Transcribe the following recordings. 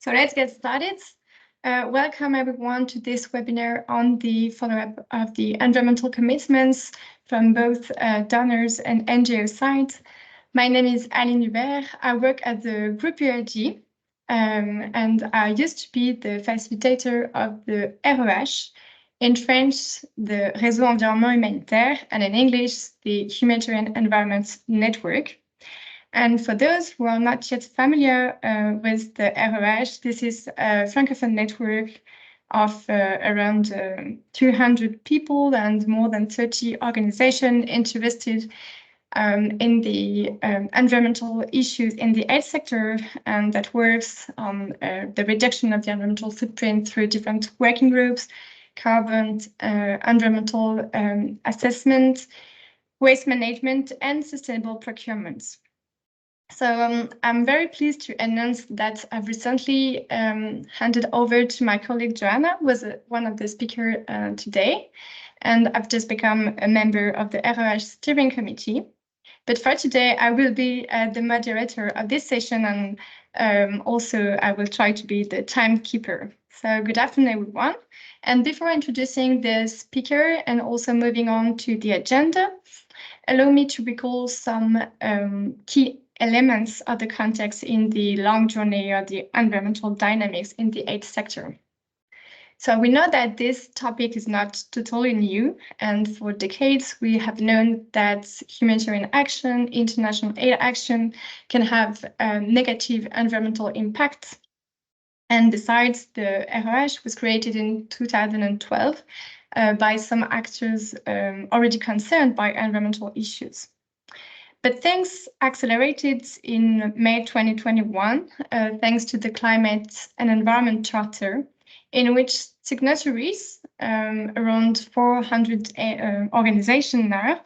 So let's get started. Welcome everyone to this webinar on the follow-up of the environmental commitments from both donors and NGO sides. My name is Aline Hubert. I work at the Group URG, and I used to be the facilitator of the REH, in French, the Réseau Environnement Humanitaire, and in English, the Humanitarian Environment Network. And for those who are not yet familiar with the REH, this is a Francophone network of around 200 people and more than 30 organizations interested in the environmental issues in the aid sector, and that works on the reduction of the environmental footprint through different working groups, carbon, environmental assessment, waste management, and sustainable procurement. So I'm very pleased to announce that I've recently handed over to my colleague Joanna, who was one of the speakers today, and I've just become a member of the REH steering committee. But for today, I will be the moderator of this session, and also I will try to be the timekeeper. So good afternoon, everyone. And before introducing the speaker and also moving on to the agenda, allow me to recall some key elements of the context in the long journey of the environmental dynamics in the aid sector. So we know that this topic is not totally new, and for decades we have known that humanitarian action, international aid action can have negative environmental impacts. And besides, the REH was created in 2012 by some actors already concerned by environmental issues. But things accelerated in May 2021, thanks to the Climate and Environment Charter, in which signatories, around 400 organizations now,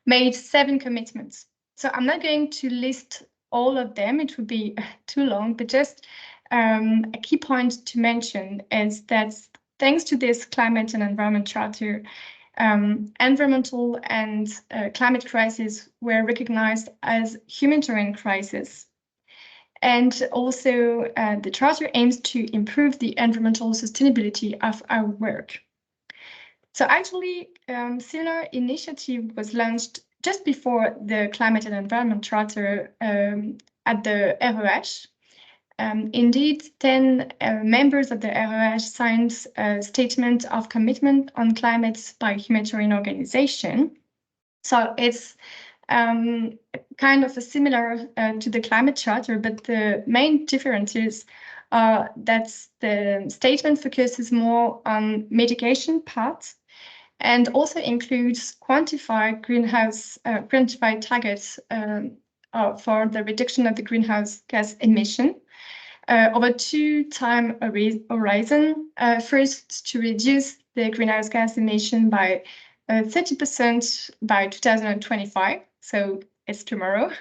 made 7 commitments. So I'm not going to list all of them, it would be too long, but just a key point to mention is that thanks to this Climate and Environment Charter, environmental and climate crisis were recognized as humanitarian crisis. And also the Charter aims to improve the environmental sustainability of our work. So actually, similar initiative was launched just before the Climate and Environment Charter at the REH. Indeed, 10 members of the REH signed a statement of commitment on climate by humanitarian organization. So it's kind of a similar to the climate charter, but the main difference is that the statement focuses more on mitigation part and also includes quantified targets for the reduction of the greenhouse gas emission. Over 2 time horizon, first to reduce the greenhouse gas emission by 30% by 2025, so it's tomorrow,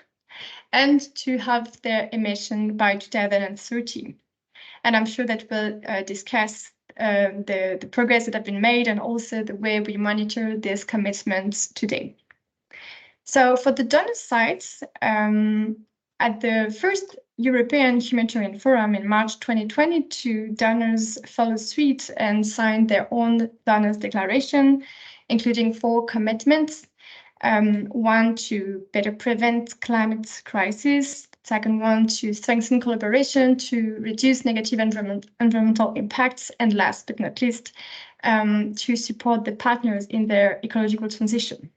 and to halve their emission by 2030. And I'm sure that we'll discuss the progress that have been made and also the way we monitor these commitments today. So for the donor sides, at the first European Humanitarian Forum in March 2022, donors followed suit and signed their own donors declaration, including 4 commitments. 1, to better prevent climate crisis. Second one, to strengthen collaboration to reduce negative environmental impacts. And last but not least, to support the partners in their ecological transition.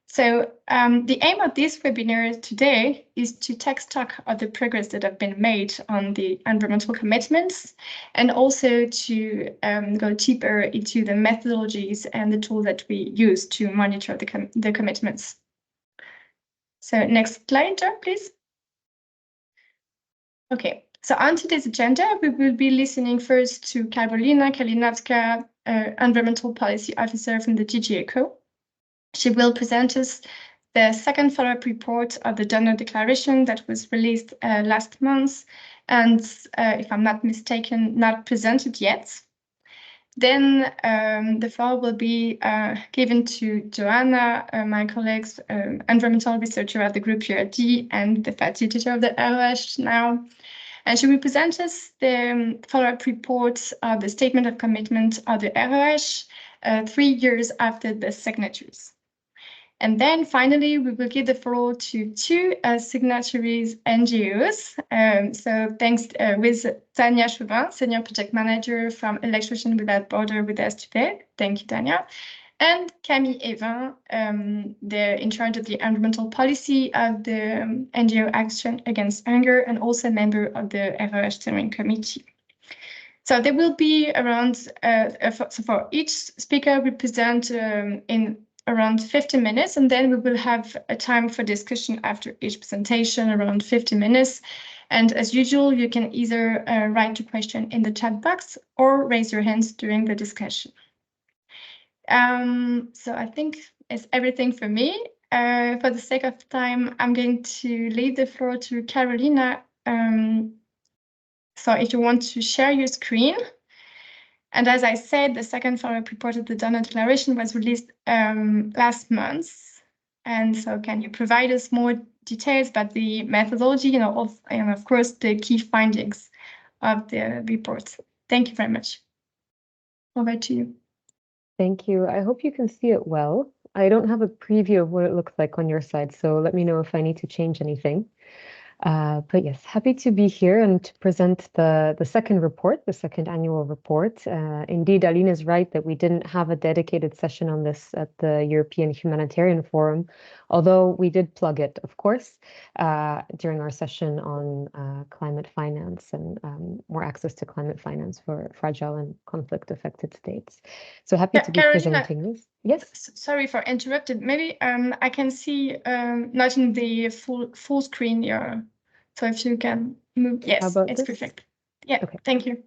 So the aim of this webinar today is to take stock of the progress that have been made on the environmental commitments, and also to go deeper into the methodologies and the tools that we use to monitor the commitments. So next slide, please. Okay, so on today's agenda, we will be listening first to Karolina Kalinowska, Environmental Policy Officer from the DG ECO. She will present us the second follow-up report of the donor declaration that was released last month, and if I'm not mistaken, not presented yet. Then the floor will be given to Joanna, my colleagues, environmental researcher at the Group URG and the facilitator of the REH now, And she will present us the follow-up report of the Statement of Commitment of the ROH 3 years after the signatures. And then finally, we will give the floor to two signatories NGOs. So thanks with Tanya Chauvin, Senior Project Manager from Electricians Without Borders with us today. Thank you, Tanya. And Camille Evin, they're in charge of the environmental policy of the NGO Action Against Hunger and also a member of the ROH Steering Committee. So there will be around, so for each speaker we present in around 50 minutes, and then we will have a time for discussion after each presentation, around 50 minutes. And as usual, you can either write your question in the chat box or raise your hands during the discussion. So I think it's everything for me. For the sake of time, I'm going to leave the floor to Karolina. So if you want to share your screen. And as I said, the second follow-up report of the donor declaration was released last month. And so can you provide us more details about the methodology, and of course, the key findings of the report? Thank you very much. Over to you. Thank you. I hope you can see it well. I don't have a preview of what it looks like on your side, so let me know if I need to change anything. But yes, happy to be here and to present the second report, the second annual report. Indeed, Aline is right that we didn't have a dedicated session on this at the European Humanitarian Forum, although we did plug it, of course, during our session on climate finance and more access to climate finance for fragile and conflict-affected states. So happy to be presenting this. Yes. Sorry for interrupting. Maybe I can see not in the full screen here. So if you can move, yes, it's perfect. Yeah, okay. Thank you.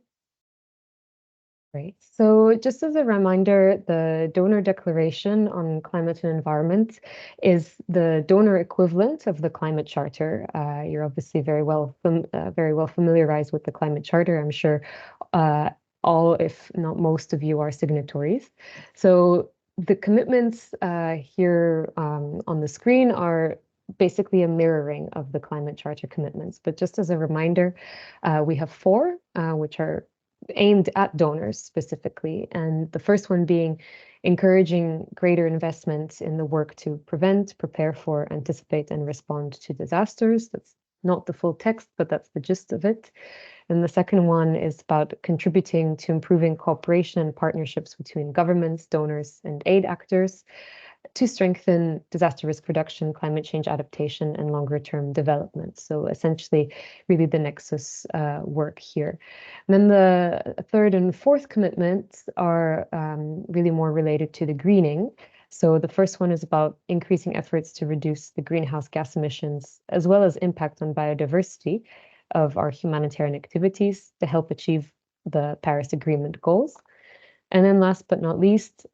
Great. So just as a reminder, the donor declaration on climate and environment is the donor equivalent of the climate charter. You're obviously very well familiarized with the climate charter. I'm sure all, if not most of you, are signatories. So the commitments here on the screen are basically a mirroring of the climate charter commitments. But just as a reminder, we have four, which are aimed at donors specifically. And the first one being encouraging greater investment in the work to prevent, prepare for, anticipate, and respond to disasters. That's not the full text, but that's the gist of it. And the second one is about contributing to improving cooperation and partnerships between governments, donors, and aid actors to strengthen disaster risk reduction, climate change adaptation, and longer-term development. So essentially, really the nexus work here. And then the third and fourth commitments are really more related to the greening. So the first one is about increasing efforts to reduce the greenhouse gas emissions, as well as impact on biodiversity of our humanitarian activities to help achieve the Paris Agreement goals. And then last but not least,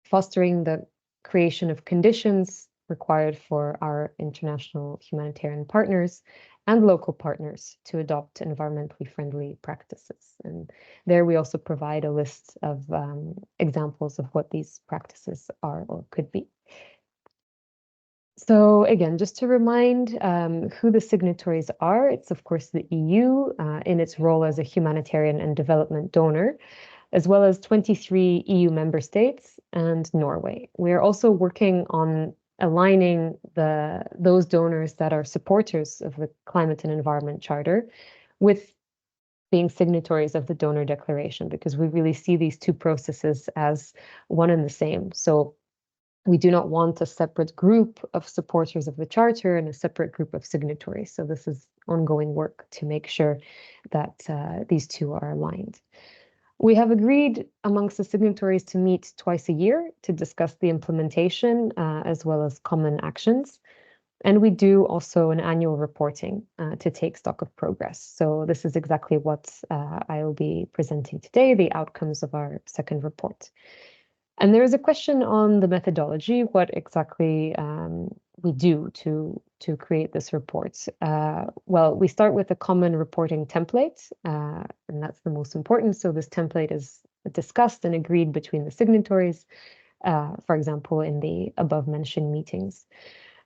fostering the creation of conditions required for our international humanitarian partners and local partners to adopt environmentally friendly practices. And there we also provide a list of examples of what these practices are or could be. So again, just to remind who the signatories are, it's of course the EU in its role as a humanitarian and development donor, as well as 23 EU member states and Norway. We are also working on aligning those donors that are supporters of the Climate and Environment Charter with being signatories of the donor declaration, because we really see these two processes as one and the same. So we do not want a separate group of supporters of the Charter and a separate group of signatories. So this is ongoing work to make sure that these two are aligned. We have agreed amongst the signatories to meet twice a year to discuss the implementation as well as common actions. And we do also an annual reporting to take stock of progress. So this is exactly what I will be presenting today, the outcomes of our second report. And there is a question on the methodology, what exactly we do to create this report. Well, we start with a common reporting template, and that's the most important. So this template is discussed and agreed between the signatories, for example, in the above mentioned meetings.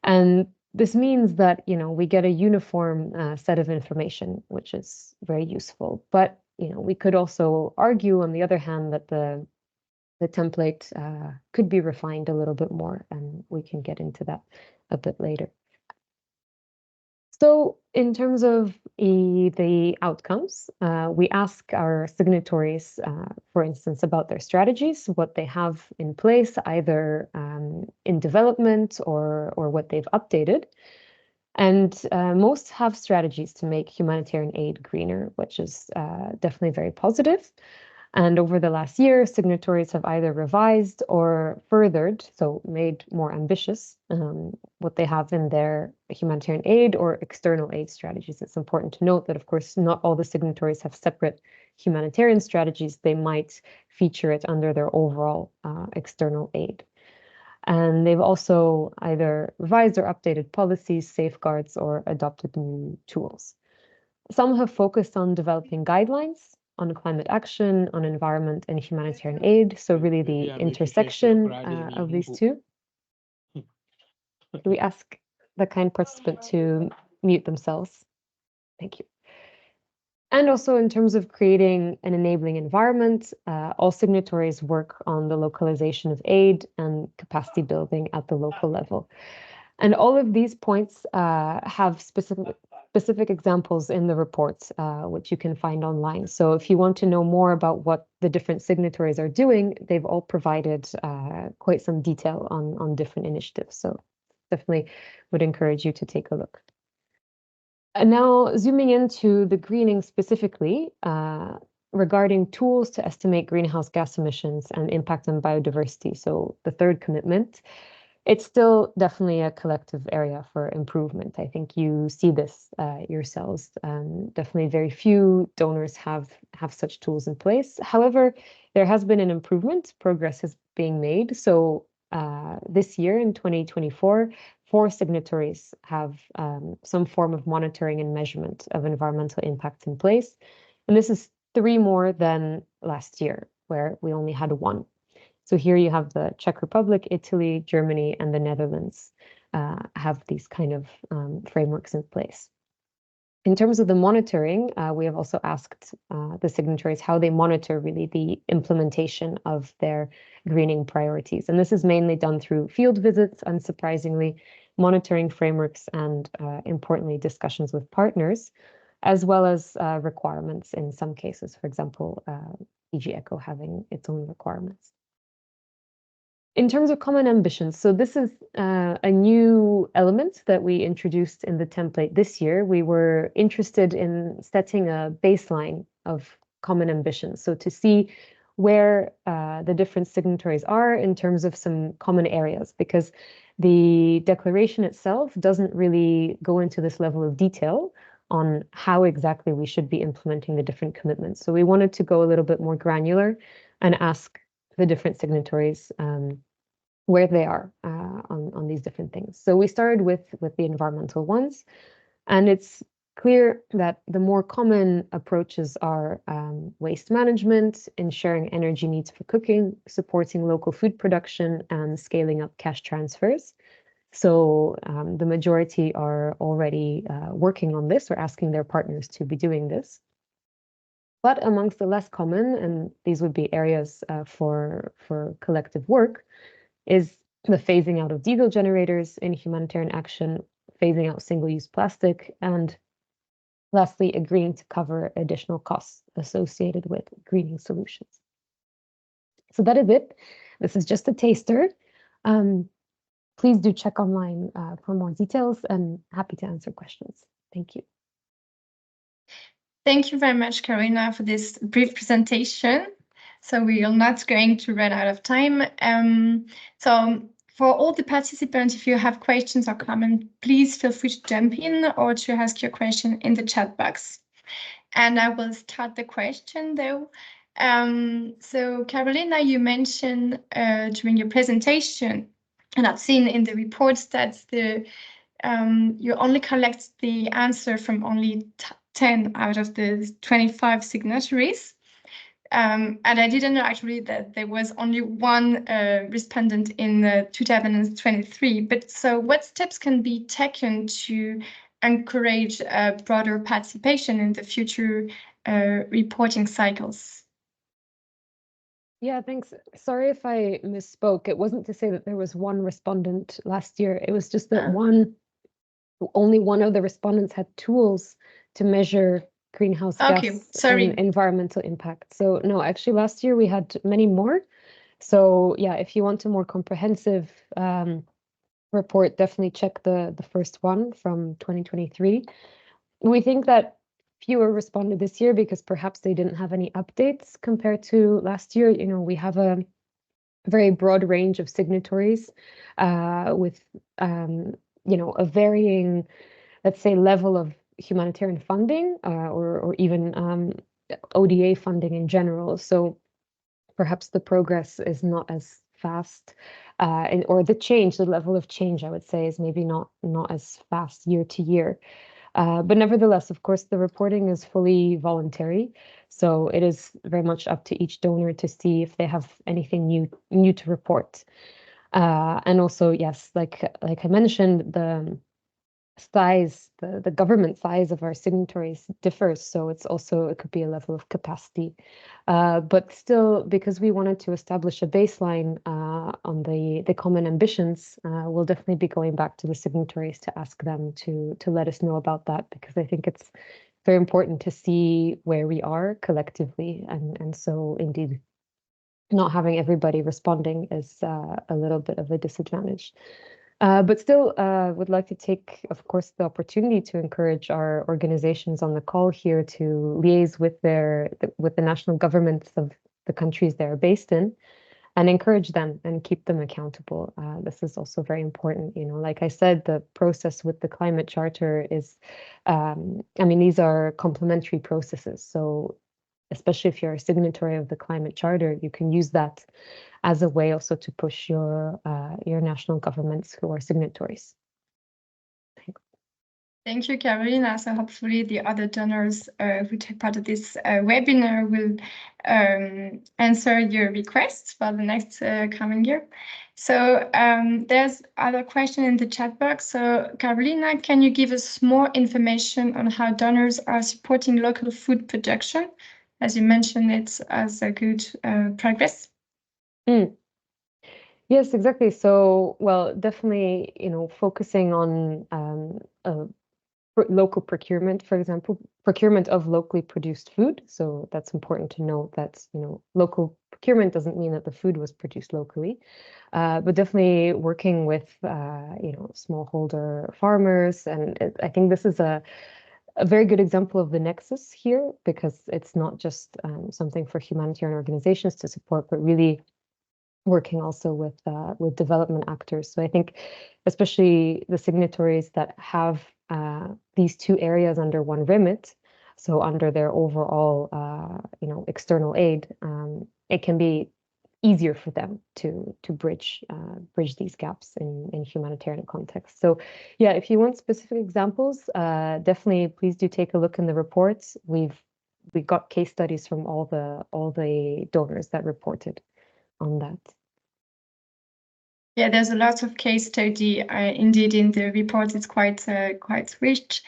And this means that, we get a uniform set of information, which is very useful. But, we could also argue, on the other hand, that the template could be refined a little bit more, and we can get into that a bit later. So in terms of the outcomes, we ask our signatories, for instance, about their strategies, what they have in place, either in development or what they've updated. And most have strategies to make humanitarian aid greener, which is definitely very positive. And over the last year, signatories have either revised or furthered, so made more ambitious, what they have in their humanitarian aid or external aid strategies. It's important to note that, of course, not all the signatories have separate humanitarian strategies. They might feature it under their overall external aid. And they've also either revised or updated policies, safeguards, or adopted new tools. Some have focused on developing guidelines on climate action, on environment and humanitarian aid. So really the intersection of these two. We ask the kind participant to mute themselves. Thank you. And also in terms of creating an enabling environment, all signatories work on the localization of aid and capacity building at the local level. And all of these points have specific examples in the reports, which you can find online. So if you want to know more about what the different signatories are doing, they've all provided quite some detail on different initiatives. So definitely would encourage you to take a look. And now zooming into the greening specifically, regarding tools to estimate greenhouse gas emissions and impact on biodiversity. So the third commitment. It's still definitely a collective area for improvement. I think you see this yourselves. Definitely very few donors have such tools in place. However, there has been an improvement. Progress is being made. So this year in 2024, 4 signatories have some form of monitoring and measurement of environmental impact in place. And this is 3 more than last year, where we only had 1. So here you have the Czech Republic, Italy, Germany, and the Netherlands have these kind of frameworks in place. In terms of the monitoring, we have also asked the signatories how they monitor really the implementation of their greening priorities. And this is mainly done through field visits, unsurprisingly, monitoring frameworks, and importantly, discussions with partners, as well as requirements in some cases, for example, DG ECHO having its own requirements. In terms of common ambitions, so this is a new element that we introduced in the template this year. We were interested in setting a baseline of common ambitions, so to see where the different signatories are in terms of some common areas, because the declaration itself doesn't really go into this level of detail on how exactly we should be implementing the different commitments. So we wanted to go a little bit more granular and ask the different signatories where they are on these different things. So we started with the environmental ones, and it's clear that the more common approaches are waste management, ensuring energy needs for cooking, supporting local food production, and scaling up cash transfers. So the majority are already working on this or asking their partners to be doing this. But amongst the less common, and these would be areas for collective work, is the phasing out of diesel generators in humanitarian action, phasing out single-use plastic, and lastly, agreeing to cover additional costs associated with greening solutions. So that is it. This is just a taster. Please do check online for more details, and happy to answer questions. Thank you. Thank you very much, Karolina, for this brief presentation. So we are not going to run out of time. So for all the participants, if you have questions or comments, please feel free to jump in or to ask your question in the chat box. And I will start the question though. So Karolina, you mentioned during your presentation, and I've seen in the reports that you only collect the answer from only 10 out of the 25 signatories. And I didn't know actually that there was only one respondent in 2023. But so what steps can be taken to encourage broader participation in the future reporting cycles? Yeah, thanks. Sorry if I misspoke. It wasn't to say that there was one respondent last year. It was just that only one of the respondents had tools to measure greenhouse Okay, gas sorry. and environmental impact. So no, actually last year we had many more. So yeah, if you want a more comprehensive report, definitely check the first one from 2023. We think that fewer responded this year because perhaps they didn't have any updates compared to last year. You know, we have a very broad range of signatories with you know, a varying, let's say, level of humanitarian funding or even ODA funding in general. So perhaps the progress is not as fast, or the level of change, I would say, is maybe not as fast year to year. But nevertheless, of course, the reporting is fully voluntary, so it is very much up to each donor to see if they have anything new to report. And also, yes, like I mentioned, the size, the government size of our signatories differs, so it could be a level of capacity. But still, because we wanted to establish a baseline on the common ambitions, we'll definitely be going back to the signatories to ask them to let us know about that, because I think it's very important to see where we are collectively, and so indeed not having everybody responding is a little bit of a disadvantage. But still, would like to take, of course, the opportunity to encourage our organizations on the call here to liaise with with the national governments of the countries they're based in, and encourage them and keep them accountable. This is also very important. You know, like I said, the process with the climate charter is, I mean, these are complementary processes. So especially if you're a signatory of the climate charter, you can use that as a way also to push your national governments who are signatories. Thanks. Thank you, Karolina. So hopefully the other donors who take part of this webinar will answer your requests for the next coming year. So there's other question in the chat box. So Karolina, can you give us more information on how donors are supporting local food production? As you mentioned, it's as a good progress. Yes, exactly. So, well, definitely, you know, focusing on local procurement, for example, procurement of locally produced food. So that's important to note that, you know, local procurement doesn't mean that the food was produced locally, but definitely working with, you know, smallholder farmers. And I think this is a very good example of the nexus here, because it's not just something for humanitarian organizations to support, but really working also with development actors. So I think especially the signatories that have these two areas under one remit, so under their overall you know, external aid, it can be easier for them to bridge these gaps in humanitarian context. So yeah, if you want specific examples, definitely please do take a look in the reports. We got case studies from all the donors that reported on that. Yeah, there's a lot of case study indeed in the report. It's quite rich.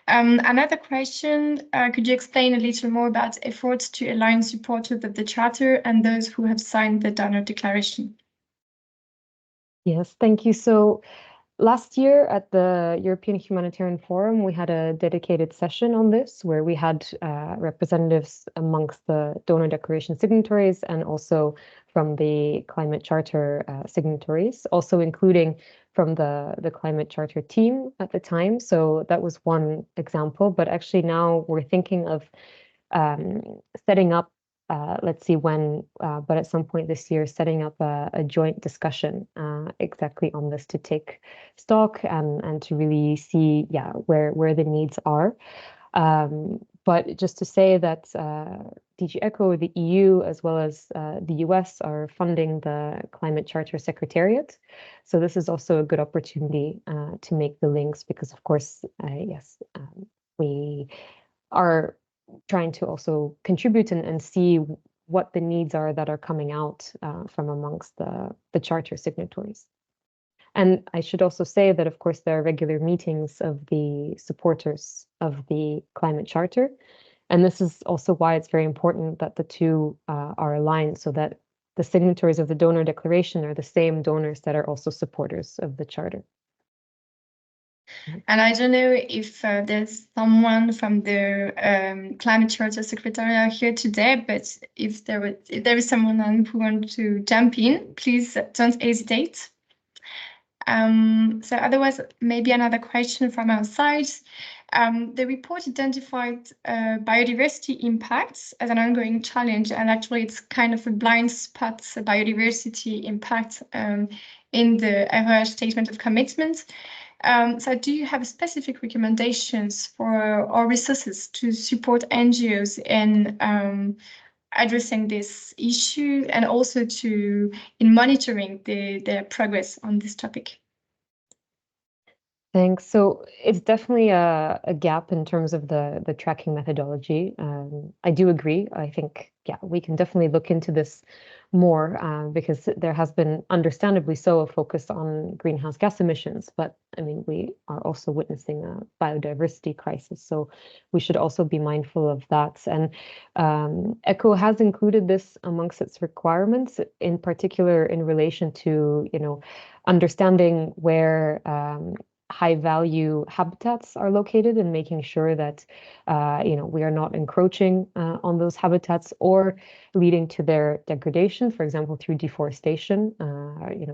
Another question, could you explain a little more about efforts to align supporters of the Charter and those who have signed the donor declaration? Yes, thank you. So last year at the European Humanitarian Forum, we had a dedicated session on this, where we had representatives amongst the donor declaration signatories and also from the climate charter signatories, also including from the climate charter team at the time. So that was one example, but actually now we're thinking of setting up, let's see when, but at some point this year, setting up a joint discussion exactly on this, to take stock and to really see, yeah, where the needs are. But just to say that DG ECHO, the EU, as well as the US are funding the Climate Charter Secretariat. So this is also a good opportunity to make the links, because of course, yes, we are trying to also contribute and see what the needs are that are coming out from amongst the charter signatories. And I should also say that, of course, there are regular meetings of the supporters of the climate charter. And this is also why it's very important that the two are aligned, so that the signatories of the donor declaration are the same donors that are also supporters of the charter. And I don't know if there's someone from the Climate Charter Secretariat here today, but if there is someone who wants to jump in, please don't hesitate. So otherwise, maybe another question from our side. The report identified biodiversity impacts as an ongoing challenge, and actually it's kind of a blind spot, biodiversity impact in the FOH statement of commitment. So do you have specific recommendations for or resources to support NGOs in addressing this issue, and also in monitoring their progress on this topic? Thanks. So it's definitely a gap in terms of the tracking methodology. I do agree. I think, yeah, we can definitely look into this more because there has been, understandably so, a focus on greenhouse gas emissions. But I mean, we are also witnessing a biodiversity crisis, so we should also be mindful of that. And ECHO has included this amongst its requirements, in particular in relation to, understanding where high value habitats are located, and making sure that we are not encroaching on those habitats or leading to their degradation, for example, through deforestation.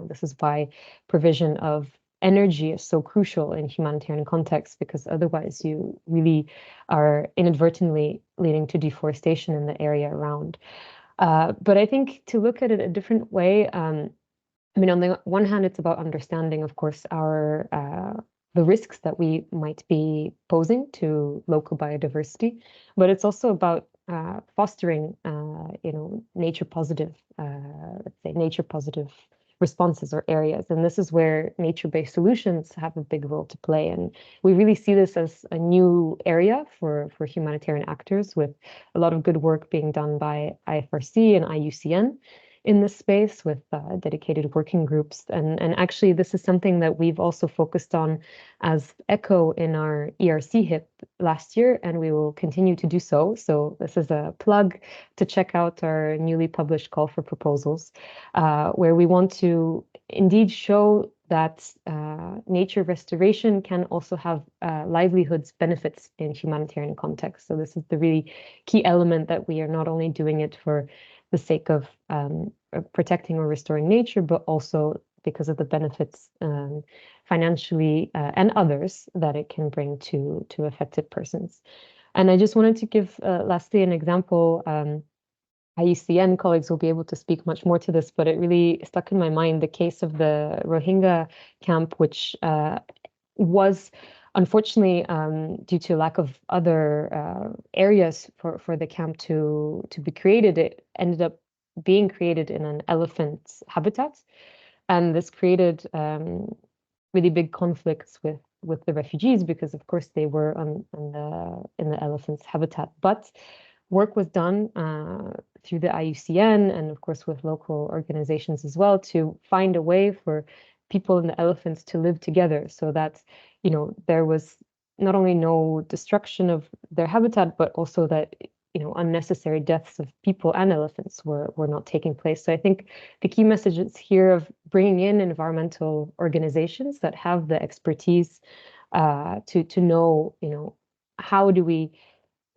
This is why provision of energy is so crucial in humanitarian contexts, because otherwise you really are inadvertently leading to deforestation in the area around. But I think to look at it a different way, I mean, on the one hand, it's about understanding, of course, the risks that we might be posing to local biodiversity, but it's also about fostering, nature positive, let's say, nature positive responses or areas. And this is where nature-based solutions have a big role to play. And we really see this as a new area for humanitarian actors, with a lot of good work being done by IFRC and IUCN in this space, with dedicated working groups. And actually, this is something that we've also focused on as ECHO in our ERC HIP last year, and we will continue to do so. So this is a plug to check out our newly published call for proposals, where we want to indeed show that nature restoration can also have livelihoods benefits in humanitarian context. So this is the really key element, that we are not only doing it for the sake of protecting or restoring nature, but also because of the benefits financially and others that it can bring to affected persons. And I just wanted to give lastly an example. IUCN colleagues will be able to speak much more to this, but it really stuck in my mind the case of the Rohingya camp, which was unfortunately, due to lack of other areas for the camp to be created, it ended up being created in an elephant habitat. And this created really big conflicts with the refugees, because of course they were in the elephant's habitat. But work was done through the IUCN, and of course with local organizations as well, to find a way for people and the elephants to live together, so that there was not only no destruction of their habitat, but also that unnecessary deaths of people and elephants were not taking place. So I think the key message is here of bringing in environmental organizations that have the expertise to know how do we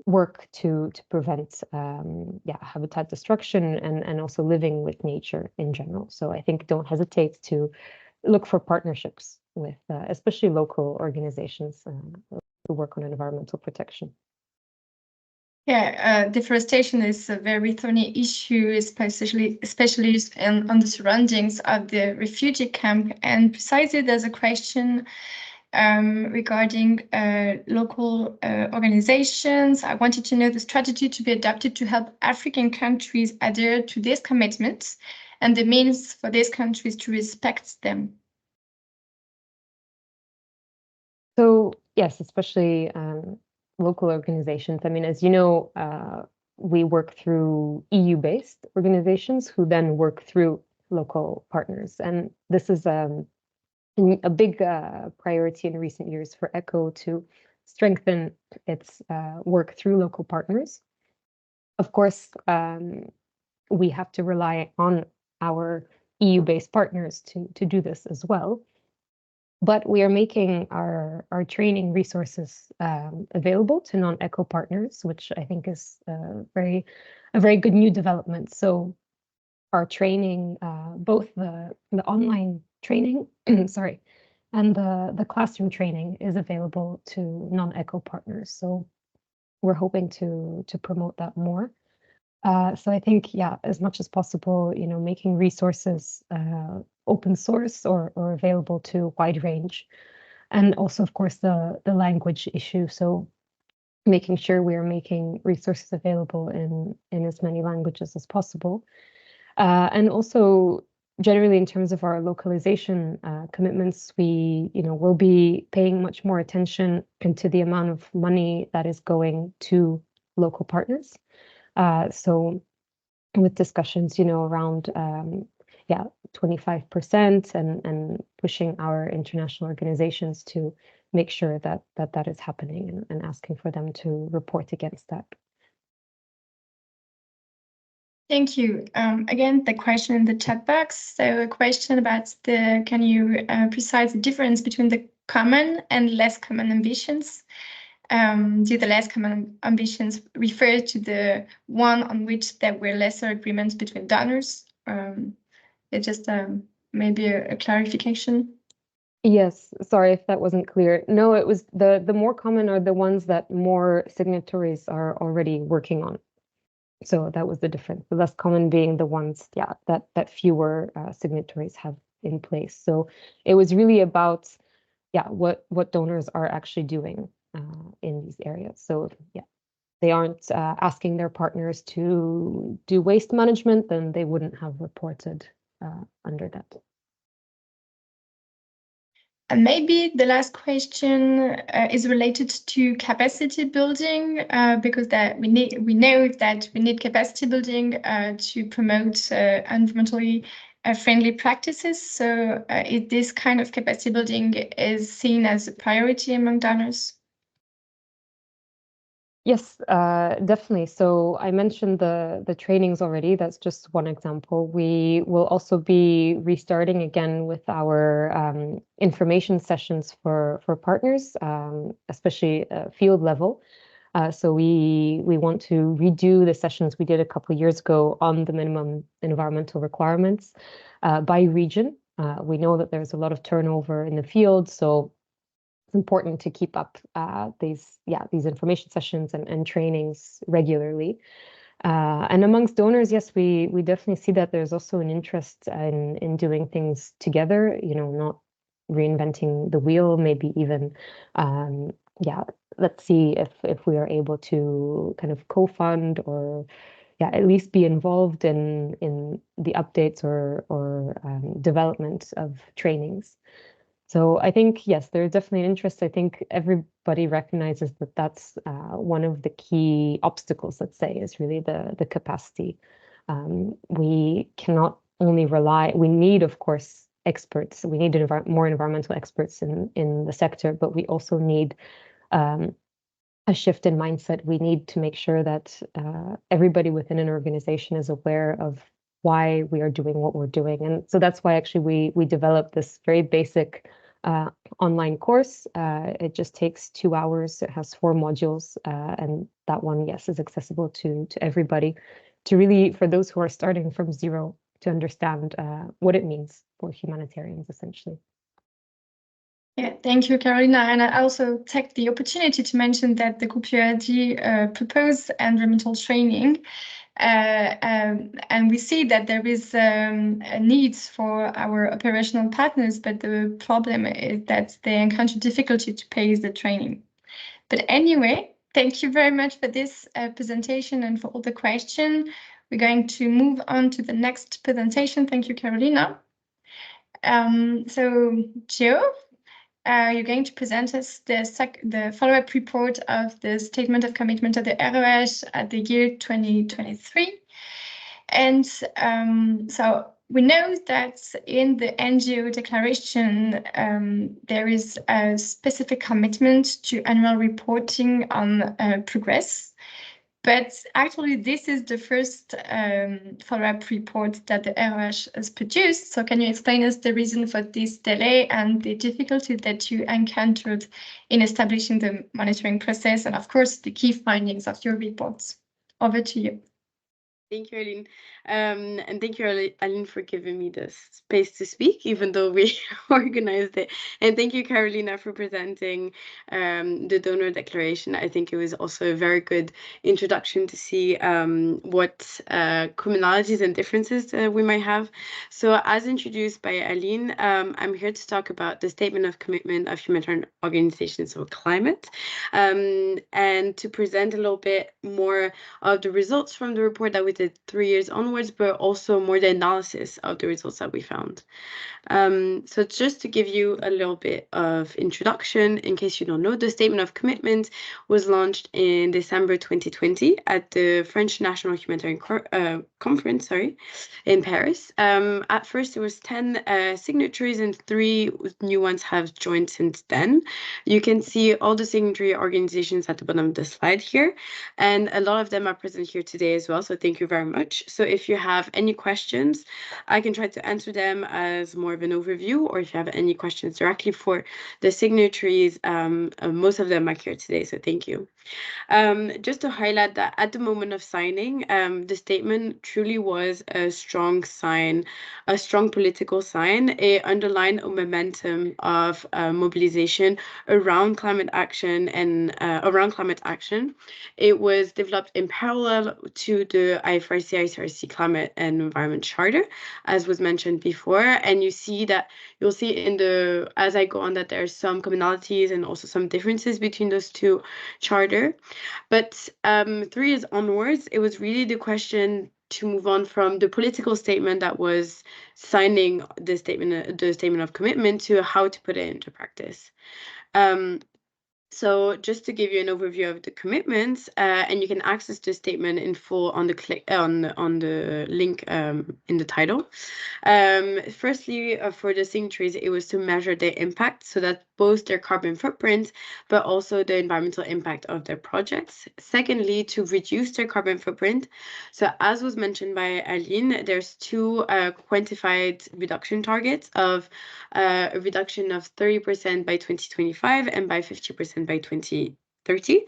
work to prevent habitat destruction, and also living with nature in general. So I think don't hesitate to look for partnerships with especially local organizations who work on environmental protection. Yeah, deforestation is a very thorny issue, especially on the surroundings of the refugee camp. And precisely, there's a question regarding local organizations. I wanted to know the strategy to be adopted to help African countries adhere to these commitments, and the means for these countries to respect them. So yes, especially local organizations. I mean, as you know, we work through EU-based organizations who then work through local partners. And this is a big priority in recent years for ECHO to strengthen its work through local partners. Of course, we have to rely on our EU-based partners to do this as well. But we are making our training resources available to non-ECHO partners, which I think is a very good new development. So our training, both the online training, sorry, and the classroom training is available to non-ECHO partners. So we're hoping to promote that more. So I think, yeah, as much as possible, making resources open source or available to a wide range. And also, of course, the language issue. So making sure we are making resources available in as many languages as possible. And also, generally, in terms of our localization commitments, we, will be paying much more attention into the amount of money that is going to local partners. So with discussions, around 25% and pushing our international organizations to make sure that is happening and asking for them to report against that. Thank you. Again, the question in the chat box. So a question about can you precise the difference between the common and less common ambitions? Do the less common ambitions refer to the one on which there were lesser agreements between donors? It's just maybe a clarification. Yes, sorry if that wasn't clear. No, it was the more common are the ones that more signatories are already working on. So that was the difference. The less common being the ones, that fewer signatories have in place. So it was really about, what donors are actually doing in these areas. So they aren't asking their partners to do waste management, then they wouldn't have reported under that. And maybe the last question is related to capacity building, because we know that we need capacity building to promote environmentally friendly practices. So if this kind of capacity building is seen as a priority among donors? Yes, definitely. So I mentioned the trainings already. That's just one example. We will also be restarting again with our information sessions for partners, especially field level. So we want to redo the sessions we did a couple of years ago on the minimum environmental requirements by region. We know that there's a lot of turnover in the field, so it's important to keep up these information sessions and trainings regularly. And amongst donors, yes, we definitely see that there's also an interest in doing things together, not reinventing the wheel, maybe even, let's see if we are able to kind of co-fund or at least be involved in the updates or development of trainings. So I think, yes, there's definitely an interest. I think everybody recognizes that that's one of the key obstacles, let's say, is really the capacity. We cannot only rely, we need, of course, experts. We need more environmental experts in the sector, but we also need a shift in mindset. We need to make sure that everybody within an organization is aware of why we are doing what we're doing. And so that's why actually we developed this very basic online course. It just takes 2 hours. It has 4 modules, and that one, yes, is accessible to everybody, to really, for those who are starting from zero, to understand what it means for humanitarians, essentially. Yeah, thank you, Karolina. And I also take the opportunity to mention that the Group URD proposed environmental training. And we see that there is a need for our operational partners, but the problem is that they encounter difficulty to pay the training. But anyway, thank you very much for this presentation and for all the questions. We're going to move on to the next presentation. Thank you, Karolina. So, Joe, you're going to present us the follow-up report of the Statement of Commitment of the ROH at the year 2023. And so we know that in the NGO declaration, there is a specific commitment to annual reporting on progress. But actually, this is the first follow-up report that the ROH has produced. So can you explain us the reason for this delay and the difficulty that you encountered in establishing the monitoring process, and of course, the key findings of your reports? Over to you. Thank you, Aline. And thank you, Aline, for giving me the space to speak, even though we organized it. And thank you, Karolina, for presenting the donor declaration. I think it was also a very good introduction to see what commonalities and differences we might have. So as introduced by Aline, I'm here to talk about the Statement of Commitment of Humanitarian Organizations or Climate, and to present a little bit more of the results from the report that we did 3 years onwards, but also more the analysis of the results that we found. So just to give you a little bit of introduction, in case you don't know, the Statement of Commitment was launched in December 2020 at the French National Humanitarian Conference, in Paris. At first, there was 10 signatories, and 3 new ones have joined since then. You can see all the signatory organizations at the bottom of the slide here, and a lot of them are present here today as well, so thank you very much. So if you have any questions, I can try to answer them as more of an overview, or if you have any questions directly for the signatories, most of them are here today, so thank you. Just to highlight that at the moment of signing, the statement truly was a strong sign, a strong political sign. It underlined a momentum of mobilization around climate action and around climate action. It was developed in parallel to the IFRC Climate and Environment Charter, as was mentioned before. And you'll see in the, as I go on, that there are some commonalities and also some differences between those two charters. But 3 years onwards, it was really the question to move on from the political statement that was signing the statement of commitment to how to put it into practice. So just to give you an overview of the commitments, and you can access the statement in full on the link in the title. Firstly, for the signatories, it was to measure their impact, so that both their carbon footprint, but also the environmental impact of their projects. Secondly, to reduce their carbon footprint. So as was mentioned by Aline, there's 2 quantified reduction targets of a reduction of 30% by 2025 and by 50% by 2030.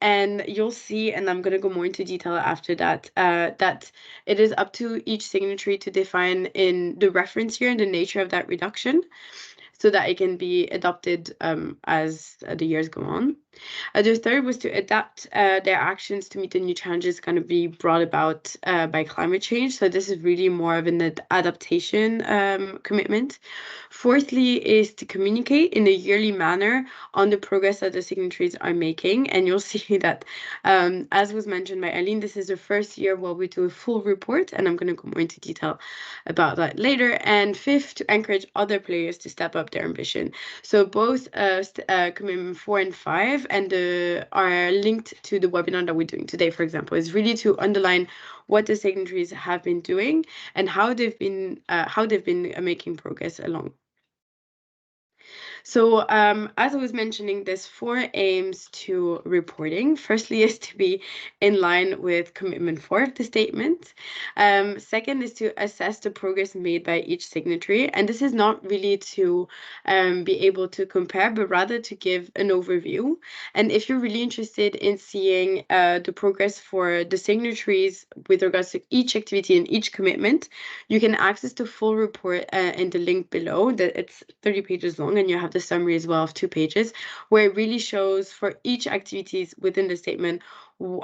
And you'll see, and I'm going to go more into detail after that, that it is up to each signatory to define in the reference year and the nature of that reduction, so that it can be adopted as the years go on. The third was to adapt their actions to meet the new challenges going to be brought about by climate change. So this is really more of an adaptation commitment. Fourthly is to communicate in a yearly manner on the progress that the signatories are making. And you'll see that, as was mentioned by Aline, this is the first year where we do a full report, and I'm going to go more into detail about that later. And fifth, to encourage other players to step up their ambition. So both commitment 4 and 5 and are linked to the webinar that we're doing today, for example, is really to underline what the signatories have been doing and how they've been making progress along. So as I was mentioning, there's 4 aims to reporting. Firstly is to be in line with commitment 4 of the statement. Second is to assess the progress made by each signatory. And this is not really to be able to compare, but rather to give an overview. And if you're really interested in seeing the progress for the signatories with regards to each activity and each commitment, you can access the full report in the link below. That it's 30 pages long, and you have the summary as well of 2 pages, where it really shows for each activities within the statement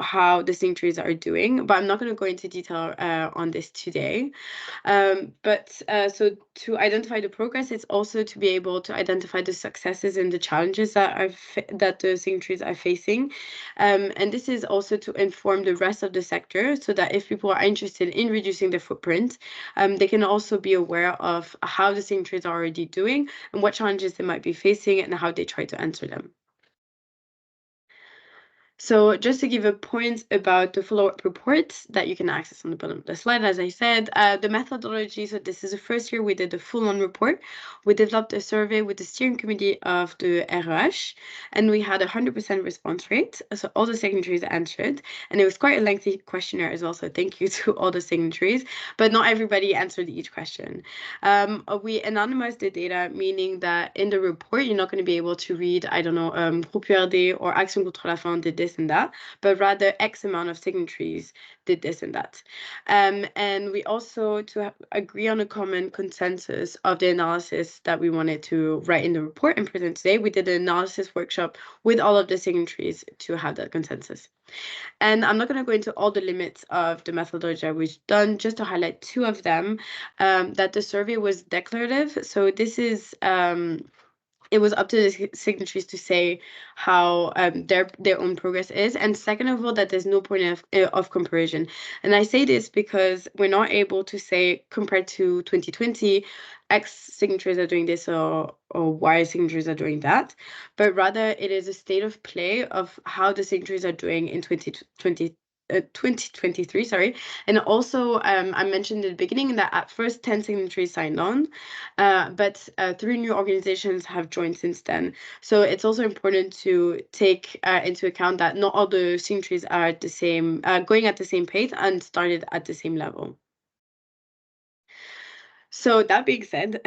how the signatories are doing, but I'm not going to go into detail on this today. So to identify the progress, it's also to be able to identify the successes and the challenges that the signatories are facing. And this is also to inform the rest of the sector, so that if people are interested in reducing their footprint, they can also be aware of how the signatories are already doing and what challenges they might be facing and how they try to answer them. So just to give a point about the follow-up reports that you can access on the bottom of the slide, as I said, the methodology, so this is the first year we did a full-on report. We developed a survey with the steering committee of the REH, and we had 100% response rate. So all the signatories answered, and it was quite a lengthy questionnaire as well, so thank you to all the signatories, but not everybody answered each question. We anonymized the data, meaning that in the report, you're not going to be able to read, I don't know, Groupe URD or Action contre la faim did this and that, but rather X amount of signatories did this and that. And we also, to agree on a common consensus of the analysis that we wanted to write in the report and present today, we did an analysis workshop with all of the signatories to have that consensus. And I'm not going to go into all the limits of the methodology we've done, just to highlight two of them, that the survey was declarative. So this is it was up to the signatories to say how their own progress is, and second of all, that there's no point of comparison. And I say this because we're not able to say, compared to 2020, X signatories are doing this or Y signatories are doing that, but rather it is a state of play of how the signatories are doing in 2023, sorry. And also, I mentioned in the beginning that at first 10 signatories signed on, but 3 new organizations have joined since then. So it's also important to take into account that not all the signatories are at the same, going at the same pace and started at the same level. So that being said,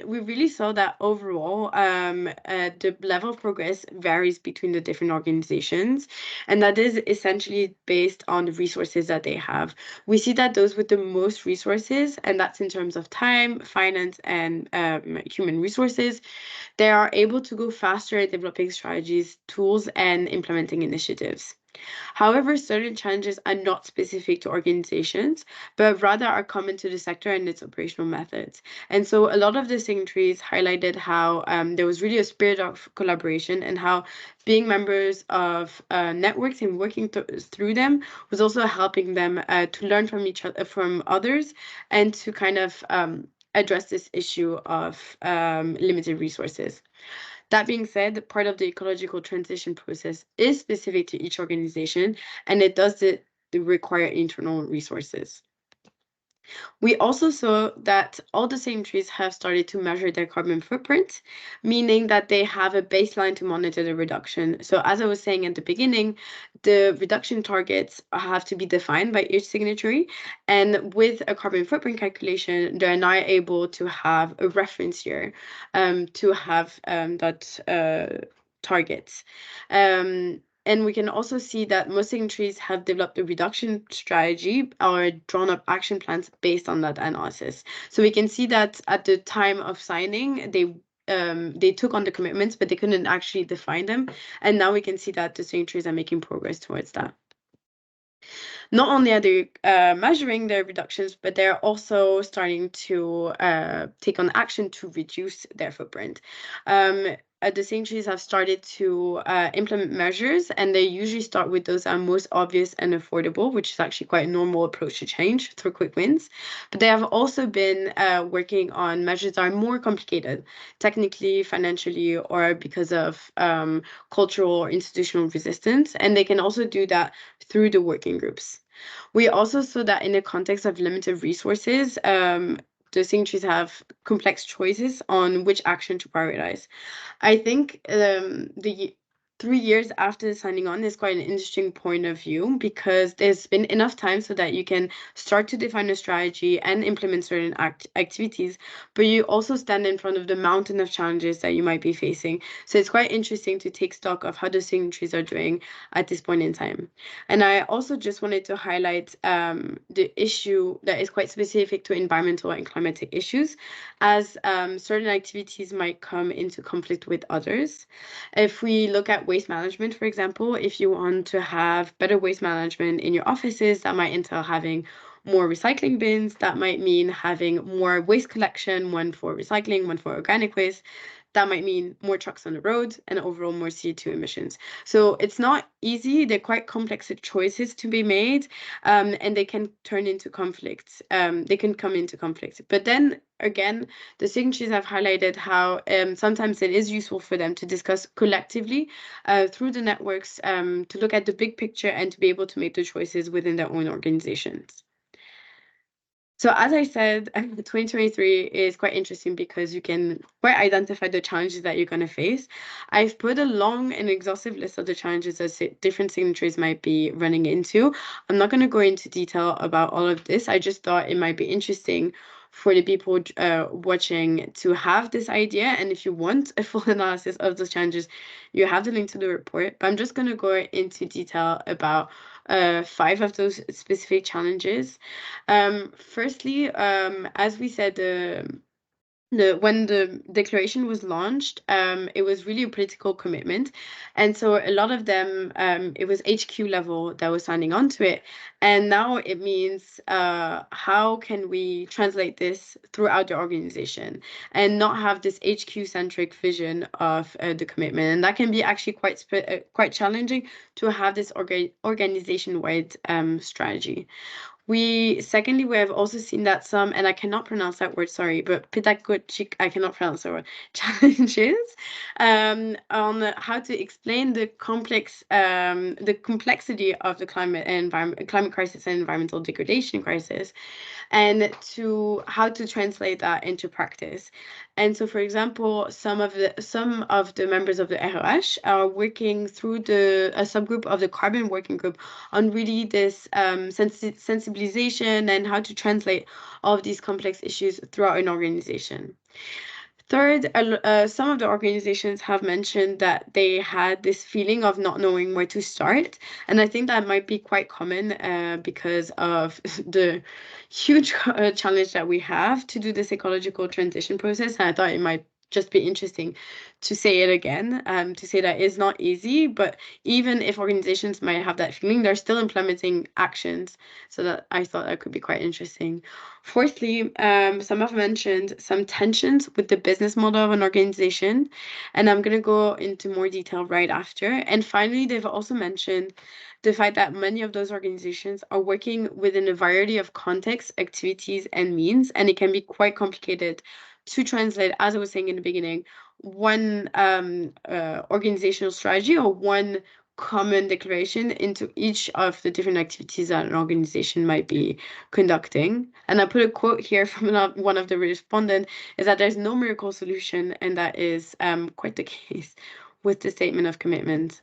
we really saw that overall, the level of progress varies between the different organizations, and that is essentially based on the resources that they have. We see that those with the most resources, and that's in terms of time, finance, and human resources, they are able to go faster at developing strategies, tools, and implementing initiatives. However, certain challenges are not specific to organizations, but rather are common to the sector and its operational methods. And so a lot of the signatories highlighted how there was really a spirit of collaboration, and how being members of networks and working through them was also helping them to learn from from others, and to kind of address this issue of limited resources. That being said, part of the ecological transition process is specific to each organization, and it does require internal resources. We also saw that all the signatories have started to measure their carbon footprint, meaning that they have a baseline to monitor the reduction. So as I was saying at the beginning, the reduction targets have to be defined by each signatory, and with a carbon footprint calculation, they're now able to have a reference year to have that targets. And we can also see that most signatories have developed a reduction strategy or drawn up action plans based on that analysis. So we can see that at the time of signing, they took on the commitments, but they couldn't actually define them. And now we can see that the signatories are making progress towards that. Not only are they measuring their reductions, but they're also starting to take on action to reduce their footprint. The signatories have started to implement measures, and they usually start with those that are most obvious and affordable, which is actually quite a normal approach to change through quick wins. But they have also been working on measures that are more complicated, technically, financially, or because of cultural or institutional resistance. And they can also do that through the working groups. We also saw that in the context of limited resources, the signatories have complex choices on which action to prioritize. I think the 3 years after signing on is quite an interesting point of view, because there's been enough time so that you can start to define a strategy and implement certain activities, but you also stand in front of the mountain of challenges that you might be facing. So it's quite interesting to take stock of how the signatories are doing at this point in time. And I also just wanted to highlight the issue that is quite specific to environmental and climatic issues, as certain activities might come into conflict with others. If we look at waste management, for example. If you want to have better waste management in your offices, that might entail having more recycling bins. That might mean having more waste collection, one for recycling, one for organic waste. That might mean more trucks on the road and overall more CO2 emissions. So it's not easy. They're quite complex choices to be made, and they can turn into conflicts. They can come into conflict. But then again, the signatories have highlighted how sometimes it is useful for them to discuss collectively through the networks, to look at the big picture and to be able to make the choices within their own organizations. So as I said, 2023 is quite interesting because you can quite identify the challenges that you're going to face. I've put a long and exhaustive list of the challenges that different signatories might be running into. I'm not going to go into detail about all of this. I just thought it might be interesting for the people watching to have this idea. And if you want a full analysis of those challenges, you have the link to the report. But I'm just going to go into detail about 5 of those specific challenges. Firstly, as we said, when the declaration was launched, it was really a political commitment, and so a lot of them, it was HQ level that was signing on to it, and now it means how can we translate this throughout the organization and not have this HQ-centric vision of the commitment, and that can be actually quite challenging to have this organization-wide strategy. Secondly, we have also seen that some, and I cannot pronounce that word, sorry, but pedagogic, I cannot pronounce that word, challenges on how to explain the complexity of the climate crisis and environmental degradation crisis, and to how to translate that into practice. And so, for example, some of the members of the ROH are working through a subgroup of the Carbon Working Group on really this sensibilization and how to translate all of these complex issues throughout an organization. Third, some of the organizations have mentioned that they had this feeling of not knowing where to start. And I think that might be quite common because of the huge challenge that we have to do this ecological transition process. And I thought it might just be interesting to say it again, to say that it's not easy, but even if organizations might have that feeling, they're still implementing actions. So that I thought that could be quite interesting. Fourthly, some have mentioned some tensions with the business model of an organization, and I'm going to go into more detail right after. And finally, they've also mentioned the fact that many of those organizations are working within a variety of contexts, activities, and means, and it can be quite complicated to translate, as I was saying in the beginning, one organizational strategy or one common declaration into each of the different activities that an organization might be conducting. And I put a quote here from one of the respondents, is that there's no miracle solution, and that is quite the case with the statement of commitment.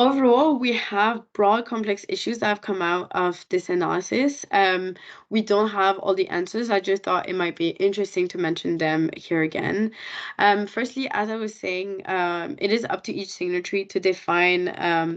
Overall, we have broad, complex issues that have come out of this analysis. We don't have all the answers. I just thought it might be interesting to mention them here again. Firstly, as I was saying, it is up to each signatory to define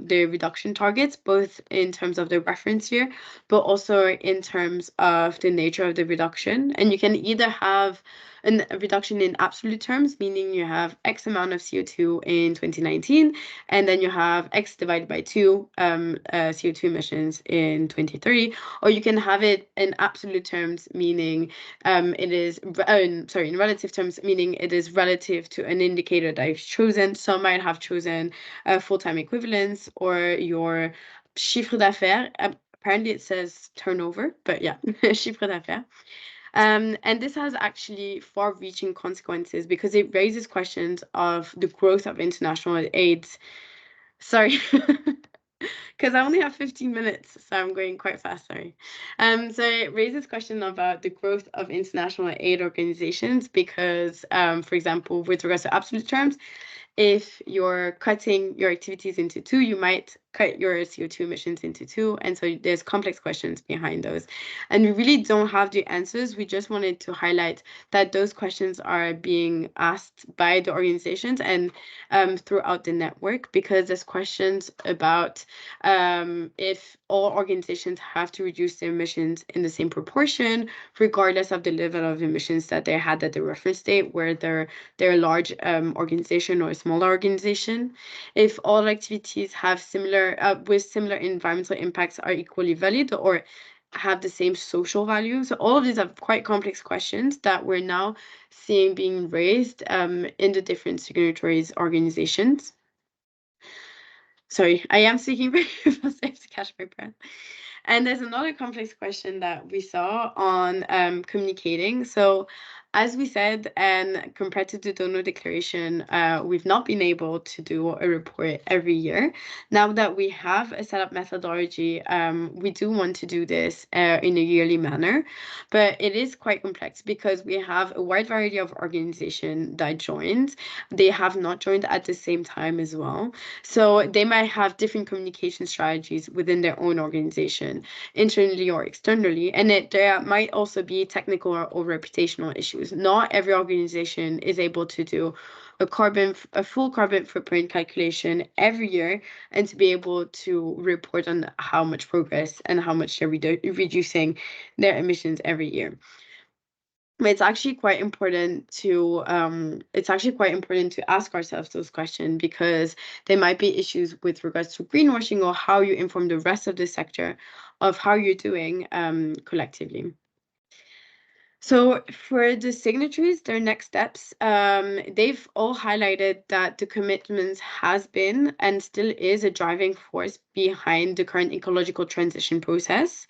their reduction targets, both in terms of the reference year, but also in terms of the nature of the reduction. And you can either have a reduction in absolute terms, meaning you have X amount of CO2 in 2019, and then you have X divided by 2 CO2 emissions in 23, or you can have it in absolute terms, meaning it is, in relative terms, meaning it is relative to an indicator that I've chosen. Some might have chosen full-time equivalence or your chiffre d'affaires. Apparently it says turnover, but yeah, chiffre d'affaires. And this has actually far-reaching consequences because it raises questions of the growth of international aid. Sorry, because I only have 15 minutes, so I'm going quite fast, sorry. So it raises question about the growth of international aid organizations because, for example, with regards to absolute terms, if you're cutting your activities into 2, you might cut your CO2 emissions into 2. And so there's complex questions behind those. And we really don't have the answers. We just wanted to highlight that those questions are being asked by the organizations and throughout the network, because there's questions about if all organizations have to reduce their emissions in the same proportion, regardless of the level of emissions that they had at the reference date, whether they're a large organization or a smaller organization. If all activities have similar with similar environmental impacts are equally valid or have the same social value. So all of these are quite complex questions that we're now seeing being raised in the different signatories organizations. Sorry, I am speaking very fast. I have to catch my breath. And there's another complex question that we saw on communicating. So as we said, and compared to the donor declaration, we've not been able to do a report every year. Now that we have a set up methodology, we do want to do this in a yearly manner, but it is quite complex because we have a wide variety of organizations that joined. They have not joined at the same time as well. So they might have different communication strategies within their own organization, internally or externally, and there might also be technical or reputational issues. Not every organization is able to do a full carbon footprint calculation every year and to be able to report on how much progress and how much they're reducing their emissions every year. It's actually quite important to ask ourselves those questions, because there might be issues with regards to greenwashing or how you inform the rest of the sector of how you're doing collectively. So for the signatories, their next steps, they've all highlighted that the commitments has been and still is a driving force behind the current ecological transition process,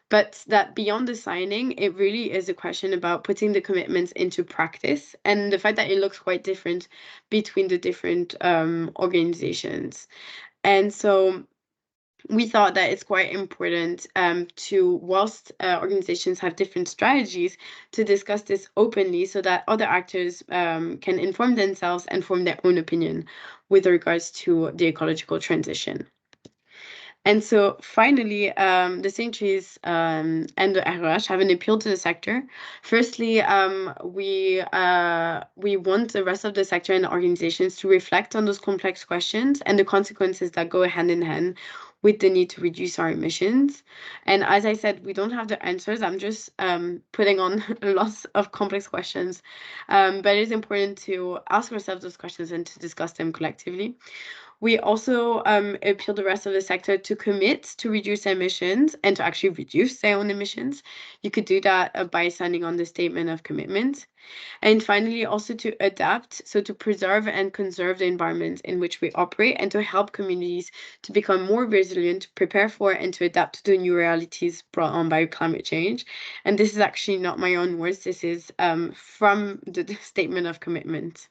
but that beyond the signing, it really is a question about putting the commitments into practice, and the fact that it looks quite different between the different organizations. And so we thought that it's quite important to, whilst organizations have different strategies, to discuss this openly so that other actors can inform themselves and form their own opinion with regards to the ecological transition. And so finally, the signatories and the RH have an appeal to the sector. Firstly, we want the rest of the sector and organizations to reflect on those complex questions and the consequences that go hand in hand with the need to reduce our emissions. And as I said, we don't have the answers. I'm just putting on lots of complex questions, but it is important to ask ourselves those questions and to discuss them collectively. We also appeal the rest of the sector to commit to reduce emissions and to actually reduce their own emissions. You could do that by signing on the statement of commitment. And finally, also to adapt, so to preserve and conserve the environment in which we operate and to help communities to become more resilient, prepare for and to adapt to the new realities brought on by climate change. And this is actually not my own words. This is from the statement of commitment.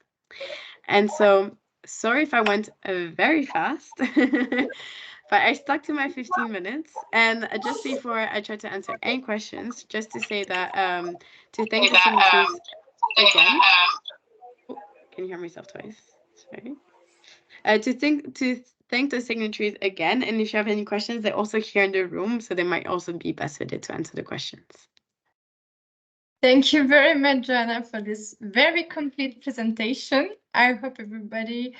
And so, sorry if I went very fast, but I stuck to my 15 minutes. And just before I try to answer any questions, just to say that to thank the signatories again. Oh, can you hear myself twice? Sorry. To thank the signatories again. And if you have any questions, they're also here in the room, so they might also be best fitted to answer the questions. Thank you very much, Joanna, for this very complete presentation. I hope everybody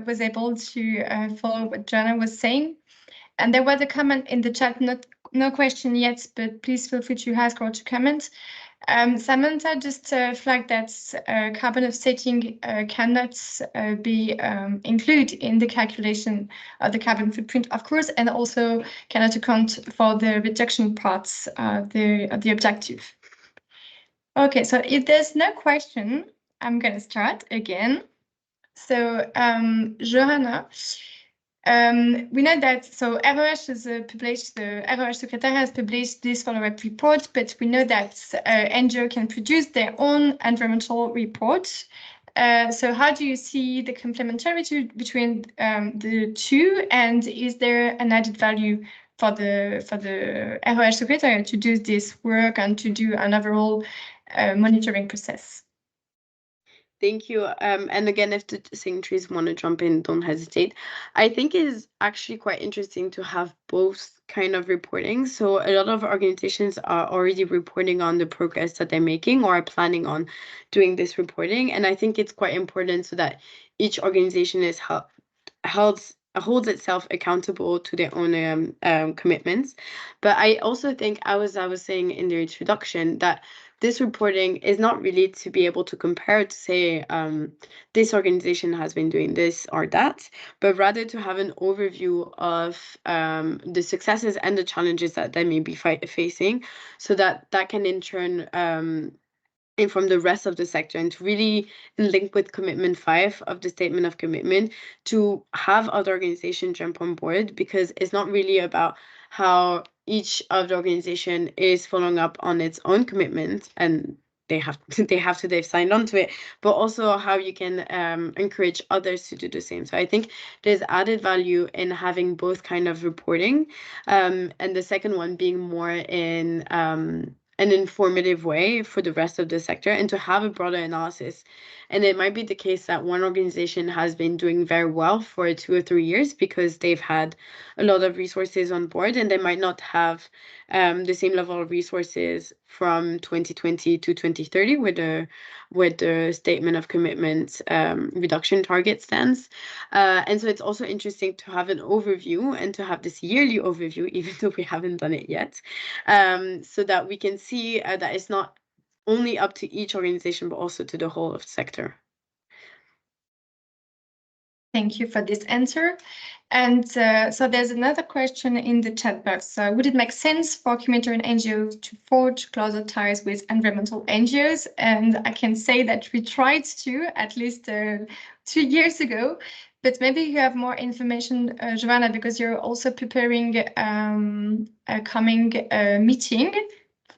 was able to follow what Joanna was saying. And there was a comment in the chat, no question yet, but please feel free to ask or to comment. Samantha just flagged that carbon offsetting cannot be included in the calculation of the carbon footprint, of course, and also cannot account for the reduction parts of the objective. Okay, so if there's no question, I'm going to start again. So, Johanna, we know that, so RH has published, the RH Secretariat has published this follow-up report, but we know that NGO can produce their own environmental report. So how do you see the complementarity between the two, and is there an added value for the RH Secretariat to do this work and to do an overall monitoring process? Thank you. And again, if the signatories want to jump in, don't hesitate. I think it is actually quite interesting to have both kind of reporting. So a lot of organizations are already reporting on the progress that they're making or are planning on doing this reporting. And I think it's quite important so that each organization is holds itself accountable to their own commitments. But I also think, as I was saying in the introduction, that this reporting is not really to be able to compare to say this organization has been doing this or that, but rather to have an overview of the successes and the challenges that they may be facing, so that can in turn inform the rest of the sector, and to really link with commitment 5 of the statement of commitment, to have other organizations jump on board, because it's not really about how each of the organization is following up on its own commitment, and they've signed on to it, but also how you can encourage others to do the same. So I think there's added value in having both kind of reporting, and the second one being more in an informative way for the rest of the sector, and to have a broader analysis. And it might be the case that one organization has been doing very well for 2 or 3 years because they've had a lot of resources on board, and they might not have the same level of resources from 2020 to 2030 with the statement of commitment reduction target stands. And so it's also interesting to have an overview and to have this yearly overview, even though we haven't done it yet, so that we can see that it's not only up to each organization, but also to the whole of the sector. Thank you for this answer. And so there's another question in the chat box. Would it make sense for humanitarian NGOs to forge closer ties with environmental NGOs? And I can say that we tried to at least 2 years ago, but maybe you have more information, Joanna, because you're also preparing a coming meeting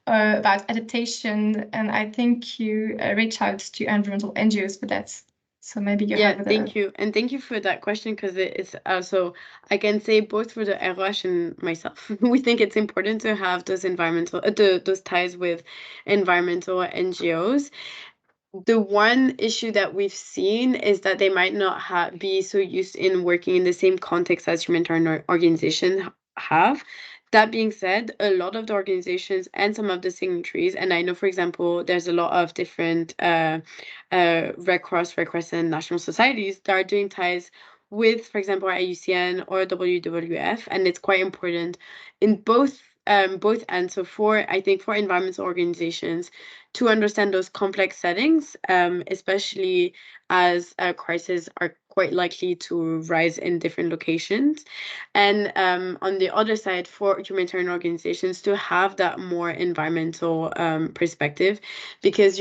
about adaptation, and I think you reach out to environmental NGOs for that. So maybe you have thank you. And thank you for that question, because it's also, I can say both for the RH and myself, we think it's important to have those environmental, those ties with environmental NGOs. The one issue that we've seen is that they might not be so used in working in the same context as humanitarian organizations have. That being said, a lot of the organizations and some of the signatories, and I know, for example, there's a lot of different Red Cross, Red Crescent, national societies that are doing ties with, for example, IUCN or WWF, and it's quite important in both ends. So I think for environmental organizations to understand those complex settings, especially as crises are quite likely to rise in different locations. And on the other side, for humanitarian organizations to have that more environmental perspective, because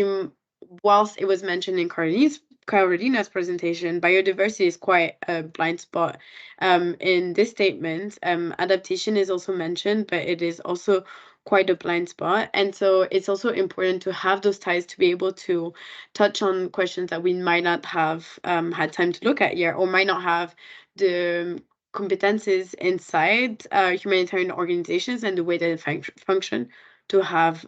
whilst it was mentioned in Karolina's presentation, biodiversity is quite a blind spot in this statement. Adaptation is also mentioned, but it is also quite a blind spot. And so it's also important to have those ties to be able to touch on questions that we might not have had time to look at yet, or might not have the competences inside humanitarian organizations and the way that they function to have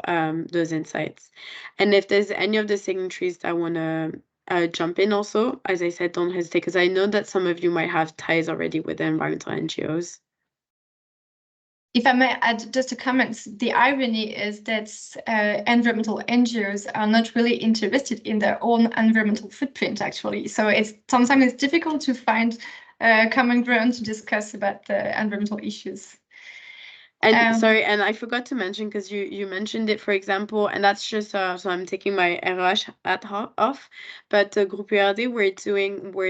those insights. And if there's any of the signatories that want to jump in also, as I said, don't hesitate, because I know that some of you might have ties already with the environmental NGOs. If I may add just a comment, the irony is that environmental NGOs are not really interested in their own environmental footprint, actually. So sometimes it's difficult to find common ground to discuss about the environmental issues. And sorry, and I forgot to mention, because you mentioned it, for example, and that's just so I'm taking my RH hat off, but Groupe URD, we're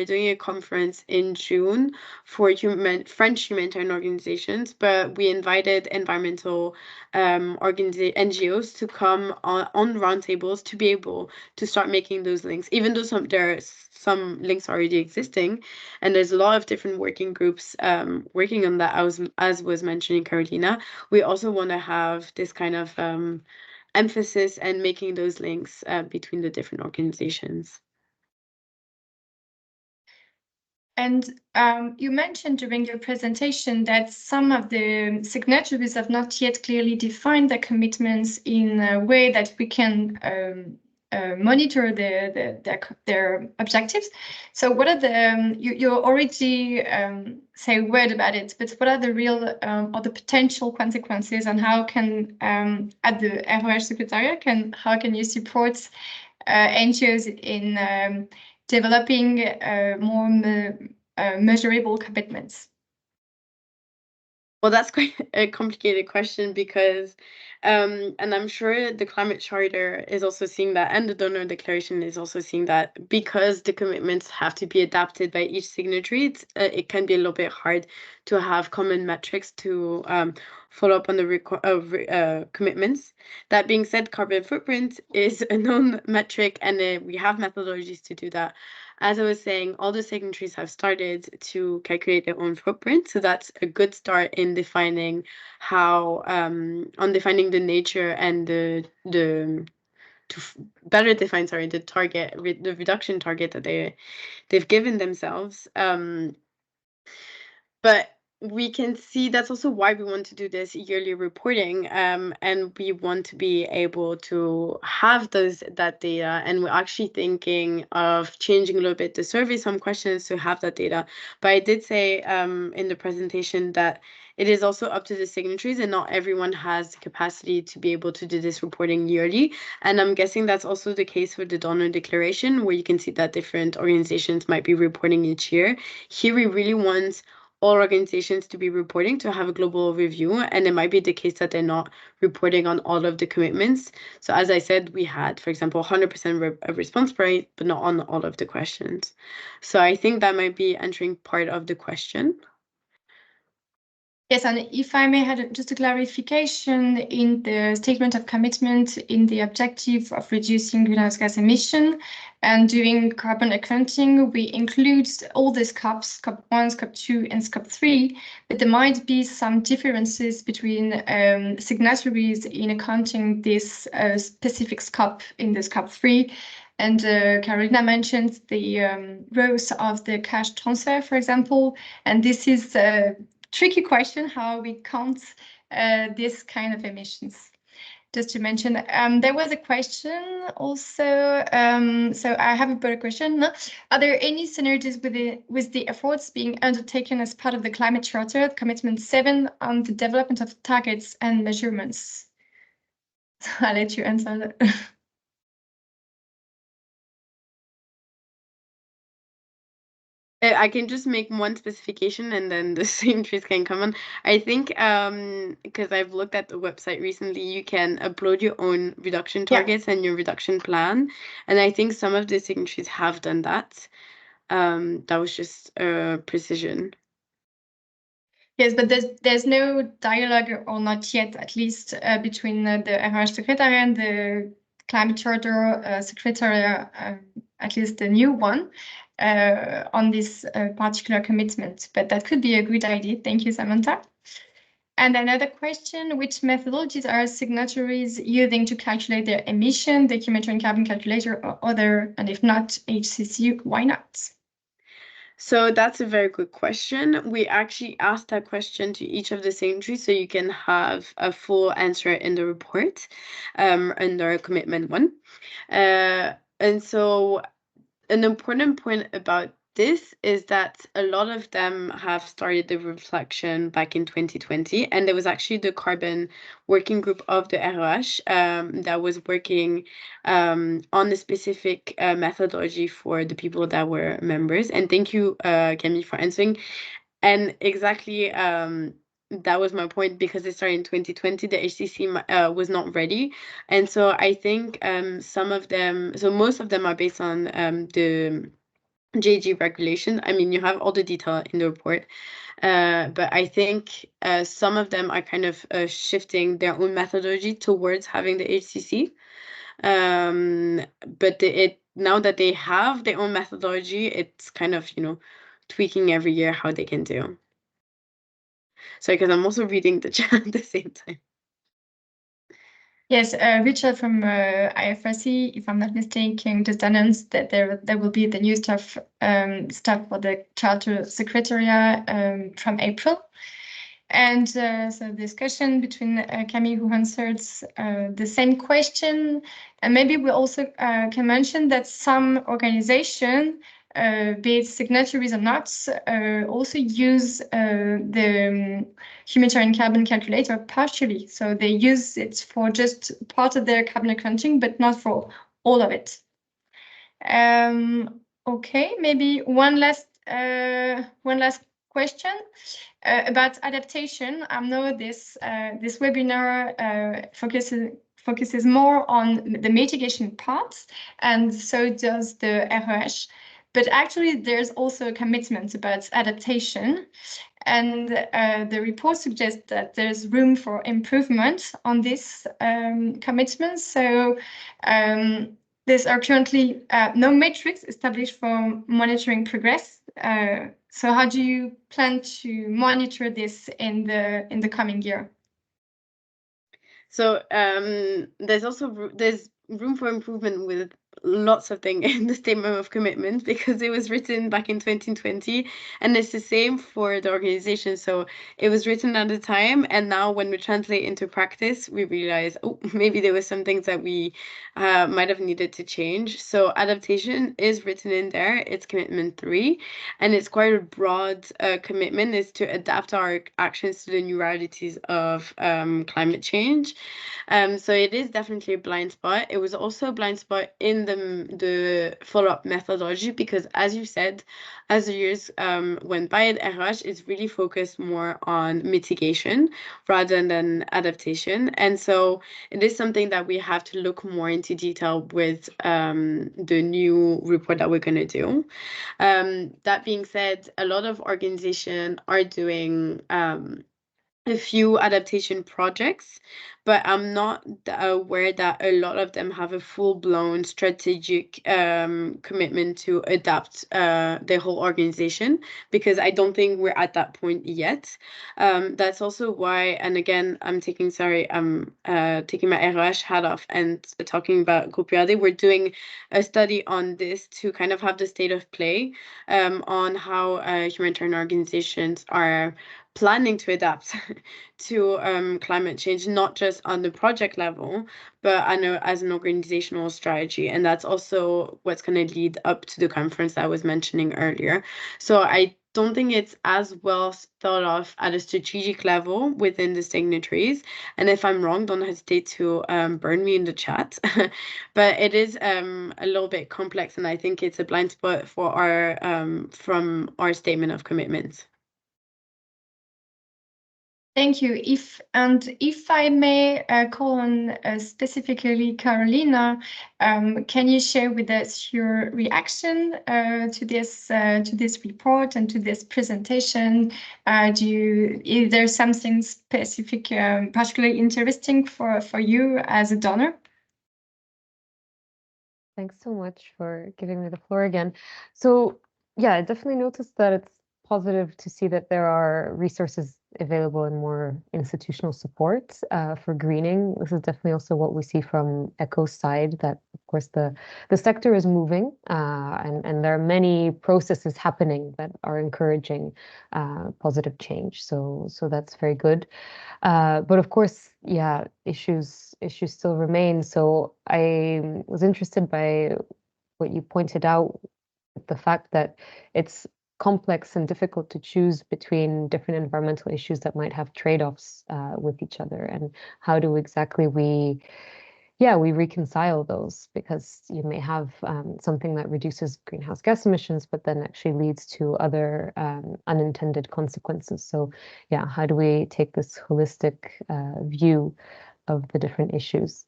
doing a conference in June for French humanitarian organizations, but we invited environmental NGOs to come on roundtables to be able to start making those links, even though there's some links already existing, and there's a lot of different working groups working on that, as was mentioning Karolina. We also want to have this kind of emphasis and making those links between the different organizations. And you mentioned during your presentation that some of the signatories have not yet clearly defined their commitments in a way that we can monitor their objectives. So what are the, you already say a word about it, but what are the real or the potential consequences, and how can, at the ROH Secretariat, how can you support NGOs in developing more measurable commitments? Well, that's quite a complicated question because, and I'm sure the Climate Charter is also seeing that, and the Donor Declaration is also seeing that, because the commitments have to be adapted by each signatory, it can be a little bit hard to have common metrics to follow up on the commitments. That being said, carbon footprint is a known metric, and we have methodologies to do that. As I was saying, all the signatories have started to calculate their own footprint. So that's a good start in defining how, on defining the nature and to better define, the target, the reduction target that they've given themselves. But we can see that's also why we want to do this yearly reporting, and we want to be able to have that data. And we're actually thinking of changing a little bit the survey, some questions to have that data. But I did say in the presentation that it is also up to the signatories, and not everyone has the capacity to be able to do this reporting yearly. And I'm guessing that's also the case for the Donor Declaration, where you can see that different organizations might be reporting each year. Here we really want all organizations to be reporting, to have a global review, and it might be the case that they're not reporting on all of the commitments. So as I said, we had, for example, 100% response rate, but not on all of the questions. So I think that might be answering part of the question. Yes, and if I may have just a clarification, in the statement of commitment, in the objective of reducing greenhouse gas emission and doing carbon accounting, we include all the scopes, scope 1, scope 2, and scope 3, but there might be some differences between signatories in accounting this specific scope in the scope 3. And Karolina mentioned the growth of the cash transfer, for example, and this is tricky question, how we count this kind of emissions. Just to mention, there was a question also. So I have a better question. Are there any synergies with the efforts being undertaken as part of the Climate Charter, Commitment 7, on the development of targets and measurements? I'll let you answer that. I can just make one specification and then the signatories can come on. I think because I've looked at the website recently, you can upload your own reduction targets and your reduction plan. And I think some of the signatories have done that. That was just precision. Yes, but there's no dialogue, or not yet, at least, between the ROH Secretariat and the Climate Charter Secretariat, at least the new one, on this particular commitment. But that could be a good idea. Thank you, Samantha. And another question, which methodologies are signatories using to calculate their emission, the Humanitarian Carbon Calculator or other, and if not HCC, why not? So that's a very good question. We actually asked that question to each of the signatories, so you can have a full answer in the report under commitment 1. And so an important point about this is that a lot of them have started the reflection back in 2020, and there was actually the carbon working group of the ROH that was working on the specific methodology for the people that were members. And thank you, Camille, for answering. And exactly, that was my point, because it started in 2020, the HCC was not ready. And so I think some of them, so most of them are based on the JG regulation. I mean, you have all the detail in the report, but I think some of them are kind of shifting their own methodology towards having the HCC. But now that they have their own methodology, it's kind of, tweaking every year how they can do. Sorry, because I'm also reading the chat at the same time. Yes, Richard from IFRC, if I'm not mistaken, just announced that there will be the new staff for the Charter Secretariat from April. And so discussion between Camille, who answered the same question. And maybe we also can mention that some organization, be it signatories or not, also use the humanitarian carbon calculator partially. So they use it for just part of their carbon accounting, but not for all of it. Okay, maybe one last question about adaptation. I know this webinar focuses more on the mitigation part, and so does the RH. But actually, there's also a commitment about adaptation, and the report suggests that there's room for improvement on this commitment. So there are currently no metrics established for monitoring progress. So how do you plan to monitor this in the coming year? So there's room for improvement with lots of things in the statement of commitment, because it was written back in 2020, and it's the same for the organization. So it was written at the time, and now when we translate into practice, we realize, oh, maybe there were some things that we might have needed to change. So adaptation is written in there. It's commitment 3, and it's quite a broad commitment. Is to adapt our actions to the new realities of climate change. So it is definitely a blind spot. It was also a blind spot in the follow-up methodology, because, as you said, as the years went by, the RH is really focused more on mitigation rather than adaptation. And so it is something that we have to look more into detail with the new report that we're going to do. That being said, a lot of organizations are doing a few adaptation projects, but I'm not aware that a lot of them have a full-blown strategic commitment to adapt their whole organization, because I don't think we're at that point yet. That's also why, and again, I'm taking my RH hat off and talking about Copiade. We're doing a study on this to kind of have the state of play on how humanitarian organizations are planning to adapt to climate change, not just on the project level, but I know as an organizational strategy. And that's also what's going to lead up to the conference that I was mentioning earlier. So I don't think it's as well thought of at a strategic level within the signatories. And if I'm wrong, don't hesitate to burn me in the chat. But it is a little bit complex, and I think it's a blind spot for our from our statement of commitments. Thank you. If I may call on specifically Karolina, can you share with us your reaction to this report and to this presentation? Is there something specific, particularly interesting for you as a donor? Thanks so much for giving me the floor again. So yeah, I definitely noticed that it's positive to see that there are resources available and more institutional support for greening. This is definitely also what we see from ECHO's side, that of course the sector is moving and there are many processes happening that are encouraging positive change. So that's very good. But of course, yeah, issues still remain. So I was interested by what you pointed out, the fact that it's complex and difficult to choose between different environmental issues that might have trade-offs with each other, and how do exactly we reconcile those, because you may have something that reduces greenhouse gas emissions, but then actually leads to other unintended consequences. So yeah, how do we take this holistic view of the different issues?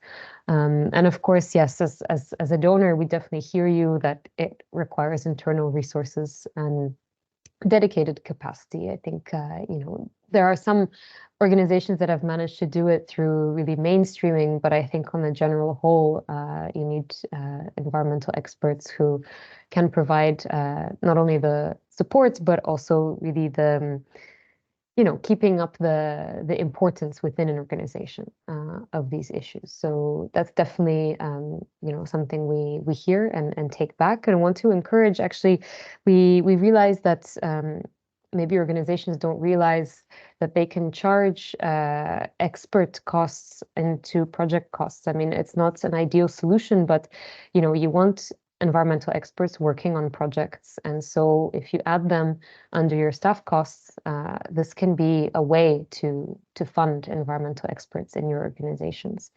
And of course, yes, as a donor, we definitely hear you that it requires internal resources and dedicated capacity. I think, there are some organizations that have managed to do it through really mainstreaming, but I think on the general whole, you need environmental experts who can provide not only the support, but also really the keeping up the importance within an organization of these issues. So that's definitely something we hear and take back, and want to encourage. Actually, we realize that maybe organizations don't realize that they can charge expert costs into project costs. I mean, it's not an ideal solution, but you want environmental experts working on projects, and so if you add them under your staff costs, this can be a way to fund environmental experts in your organizations.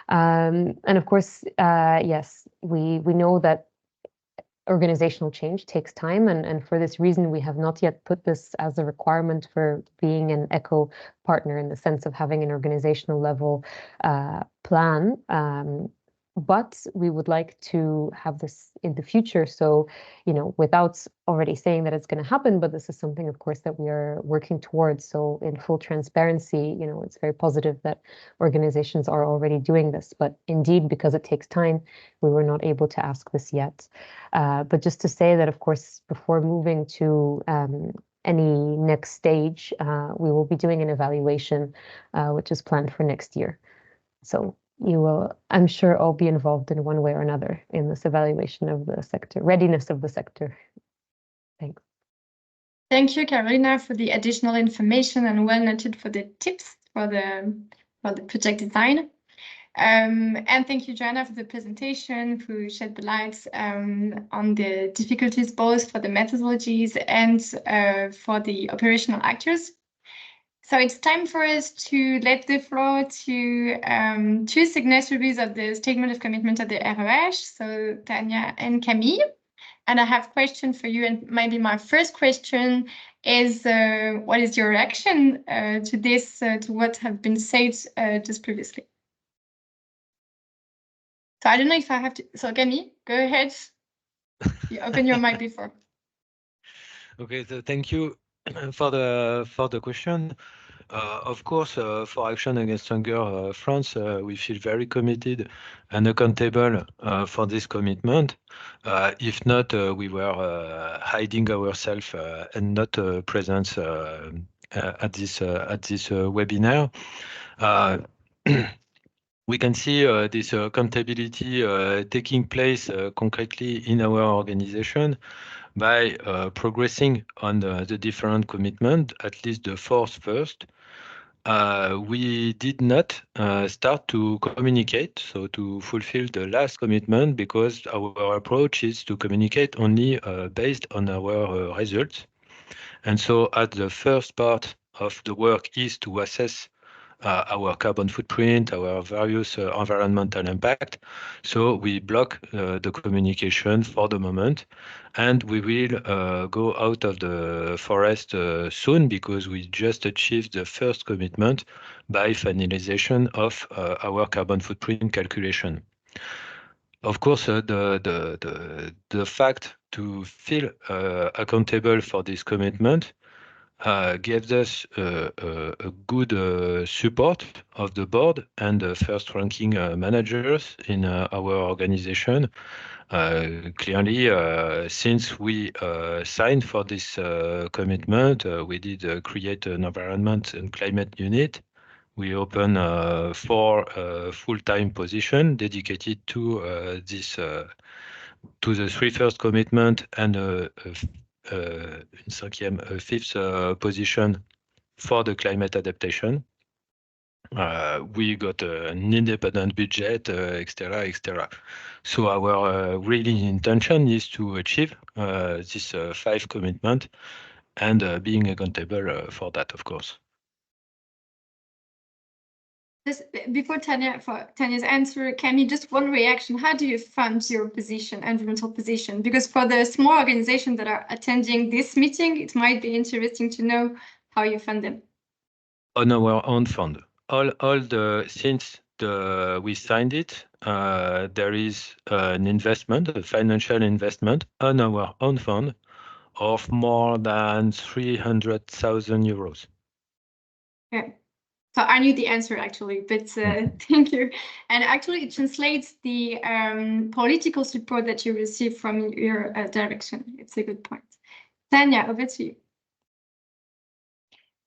And of course, yes, we know that organizational change takes time, and for this reason, we have not yet put this as a requirement for being an ECHO partner in the sense of having an organizational level plan. But we would like to have this in the future. So, without already saying that it's going to happen, but this is something, of course, that we are working towards. So in full transparency, it's very positive that organizations are already doing this. But indeed, because it takes time, we were not able to ask this yet. But just to say that, of course, before moving to any next stage, we will be doing an evaluation, which is planned for next year. So you will, I'm sure, all be involved in one way or another in this evaluation of the sector, readiness of the sector. Thanks. Thank you, Karolina, for the additional information, and well noted for the tips for the project design. And thank you, Joanna, for the presentation, who shed the light on the difficulties both for the methodologies and for the operational actors. So it's time for us to let the floor to two signatories of the Statement of Commitment of the ROH, so Tanya and Camille. And I have a question for you, and maybe my first question is, what is your reaction to this, to what have been said just previously? So I don't know if I have to, so Camille, go ahead. You open your mic before. Okay, so thank you for the question. Of course, for Action Against Hunger France, we feel very committed and accountable for this commitment. If not, we were hiding ourselves and not present at this webinar. We can see this accountability taking place concretely in our organization by progressing on the different commitments, at least the fourth first. We did not start to communicate, so to fulfill the last commitment, because our approach is to communicate only based on our results. And so at the first part of the work is to assess our carbon footprint, our various environmental impact. So we block the communication for the moment, and we will go out of the forest soon, because we just achieved the first commitment by finalization of our carbon footprint calculation. Of course, the fact to feel accountable for this commitment gives us a good support of the board and the first-ranking managers in our organization. Clearly, since we signed for this commitment, we did create an environment and climate unit. We opened 4 full-time positions dedicated to this, to the 3 first commitment, and une fifth position for the climate adaptation. We got an independent budget, etc., etc. So our really intention is to achieve this 5 commitment, and being accountable for that, of course. Just before Tanya's answer, Camille, just one reaction. How do you fund your position, environmental position? Because for the small organizations that are attending this meeting, it might be interesting to know how you fund them. On our own fund. Since we signed it, there is an investment, a financial investment on our own fund of more than 300,000 euros. Okay. So I knew the answer actually, but thank you. And actually it translates the political support that you receive from your direction. It's a good point. Tanya, over to you.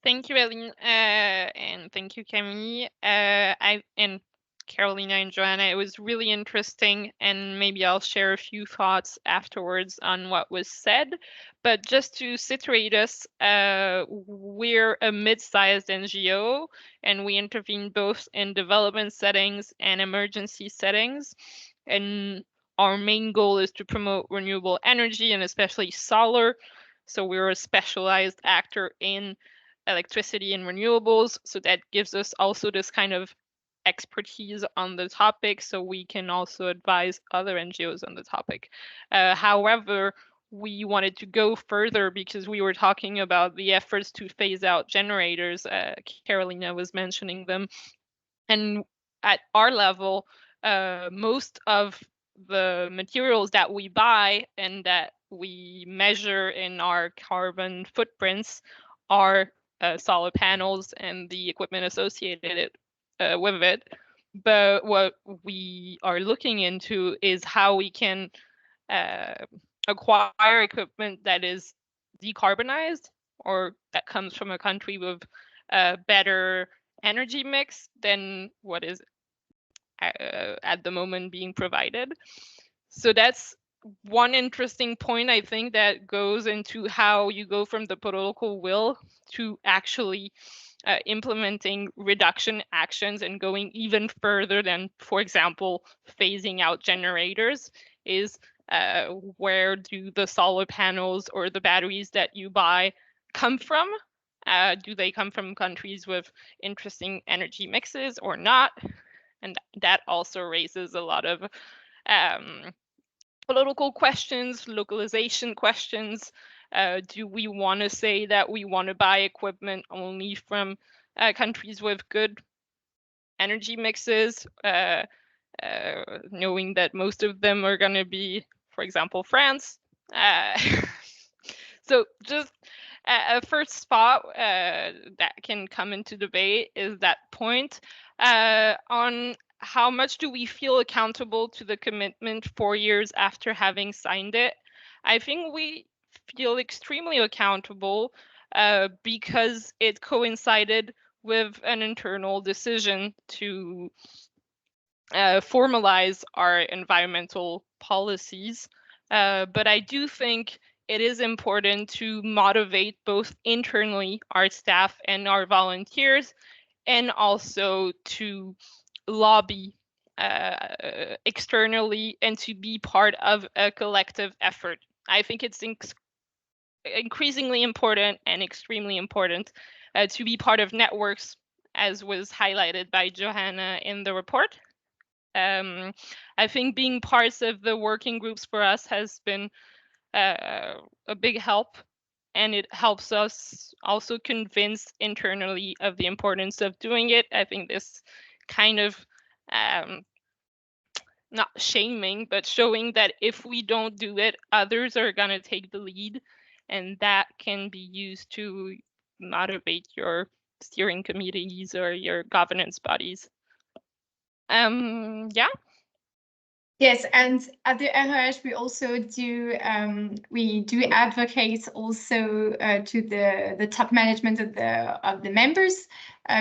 Thank you, Aline, and thank you, Camille. And Karolina and Joanna. It was really interesting, and maybe I'll share a few thoughts afterwards on what was said. But just to situate us, we're a mid-sized NGO, and we intervene both in development settings and emergency settings. And our main goal is to promote renewable energy, and especially solar. So we're a specialized actor in electricity and renewables. So that gives us also this kind of expertise on the topic, so we can also advise other NGOs on the topic. However, we wanted to go further because we were talking about the efforts to phase out generators. Karolina was mentioning them. And at our level, most of the materials that we buy and that we measure in our carbon footprints are solar panels and the equipment associated with it. But what we are looking into is how we can acquire equipment that is decarbonized or that comes from a country with a better energy mix than what is at the moment being provided. So that's one interesting point, I think, that goes into how you go from the political will to actually implementing reduction actions and going even further than, for example, phasing out generators is where do the solar panels or the batteries that you buy come from? Do they come from countries with interesting energy mixes or not? And that also raises a lot of political questions, localization questions. Do we want to say that we want to buy equipment only from countries with good energy mixes, knowing that most of them are going to be, for example, France? So just a first spot that can come into debate is that point on how much do we feel accountable to the commitment 4 years after having signed it. I think we feel extremely accountable because it coincided with an internal decision to formalize our environmental policies. But I do think it is important to motivate both internally our staff and our volunteers, and also to lobby externally and to be part of a collective effort. I think it's increasingly important and extremely important to be part of networks, as was highlighted by Johanna in the report. I think being parts of the working groups for us has been a big help, and it helps us also convince internally of the importance of doing it. I think this kind of not shaming, but showing that if we don't do it, others are going to take the lead, and that can be used to motivate your steering committees or your governance bodies. Yeah. Yes, and at the RH we also do advocate also to the top management of the members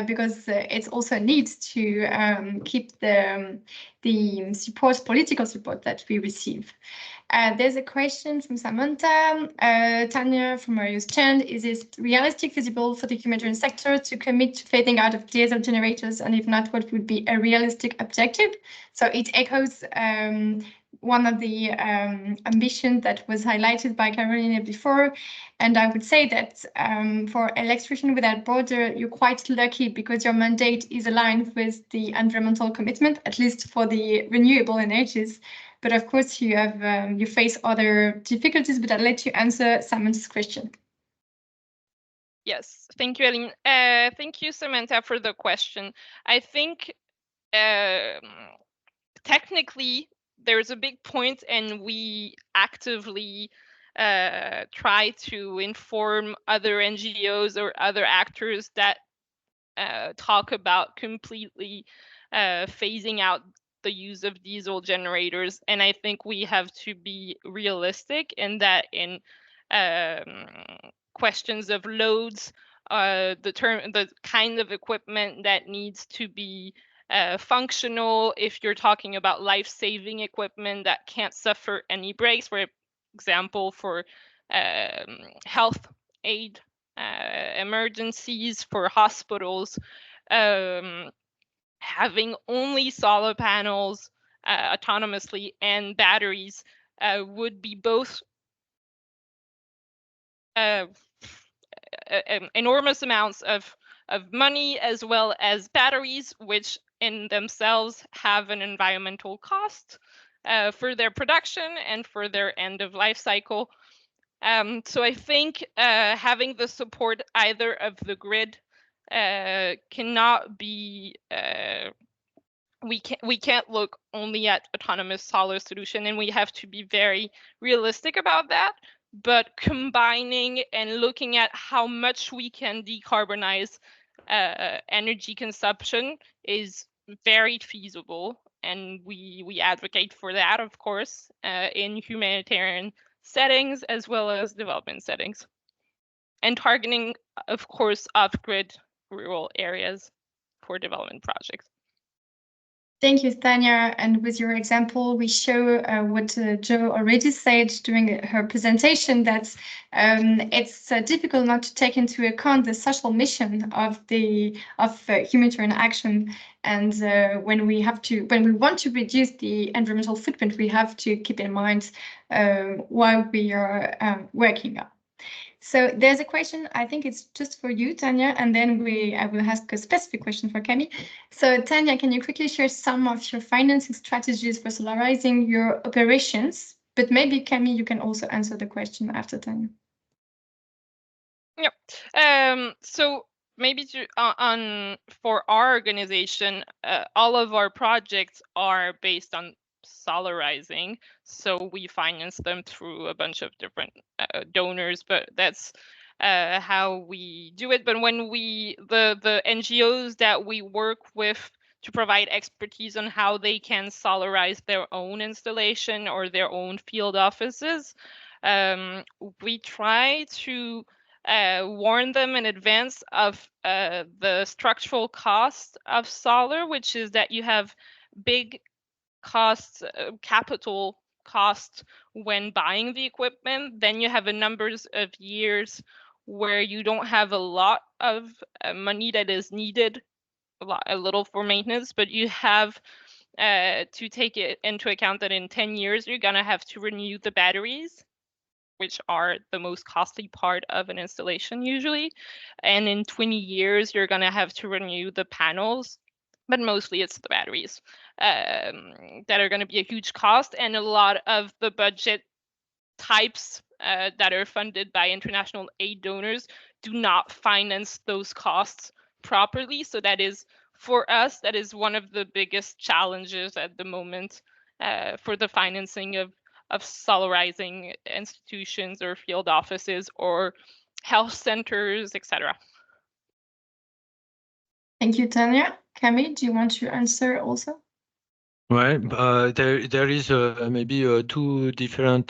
because it's also needs to keep the political support that we receive. There's a question from Samantha. Tanya from Marius Chand, is it realistic, feasible for the humanitarian sector to commit to phasing out of diesel generators? And if not, what would be a realistic objective? So it echoes one of the ambitions that was highlighted by Karolina before. And I would say that for Electricians Without Borders, you're quite lucky because your mandate is aligned with the environmental commitment, at least for the renewable energies. But of course, you have you face other difficulties. But I'll let you answer Simon's question. Yes, thank you, Aline. Thank you, Samantha, for the question. I think technically there's a big point, and we actively try to inform other NGOs or other actors that talk about completely phasing out the use of diesel generators. And I think we have to be realistic in that in questions of loads, the kind of equipment that needs to be functional if you're talking about life-saving equipment that can't suffer any breaks, for example, for health aid emergencies, for hospitals. Having only solar panels autonomously and batteries would be both enormous amounts of money, as well as batteries, which in themselves have an environmental cost for their production and for their end of life cycle. So I think having the support either of the grid cannot be we can't look only at autonomous solar solution, and we have to be very realistic about that. But combining and looking at how much we can decarbonize energy consumption is very feasible, and we advocate for that, of course, in humanitarian settings as well as development settings, and targeting, of course, off-grid rural areas for development projects. Thank you, Tanya. And with your example, we show what Jo already said during her presentation, that it's difficult not to take into account the social mission of humanitarian action. And when we want to reduce the environmental footprint, we have to keep in mind why we are working on. So there's a question, I think it's just for you, Tanya, and then I will ask a specific question for Camille. So Tanya, can you quickly share some of your financing strategies for solarizing your operations? But maybe Camille, you can also answer the question after Tanya. Yep. So maybe for our organization, all of our projects are based on solarizing, so we finance them through a bunch of different donors, but that's how we do it. But when the NGOs that we work with to provide expertise on how they can solarize their own installation or their own field offices, we try to warn them in advance of the structural cost of solar, which is that you have big costs, capital costs when buying the equipment. Then you have a numbers of years where you don't have a lot of money that is needed, a little for maintenance, but you have to take it into account that in 10 years you're gonna have to renew the batteries, which are the most costly part of an installation usually. And in 20 years, you're gonna have to renew the panels, but mostly it's the batteries that are gonna be a huge cost. And a lot of the budget types that are funded by international aid donors do not finance those costs properly. So that is, for us, that is one of the biggest challenges at the moment for the financing of solarizing institutions or field offices or health centers, etc. Thank you, Tanya. Camille, do you want to answer also? Right, there is maybe two different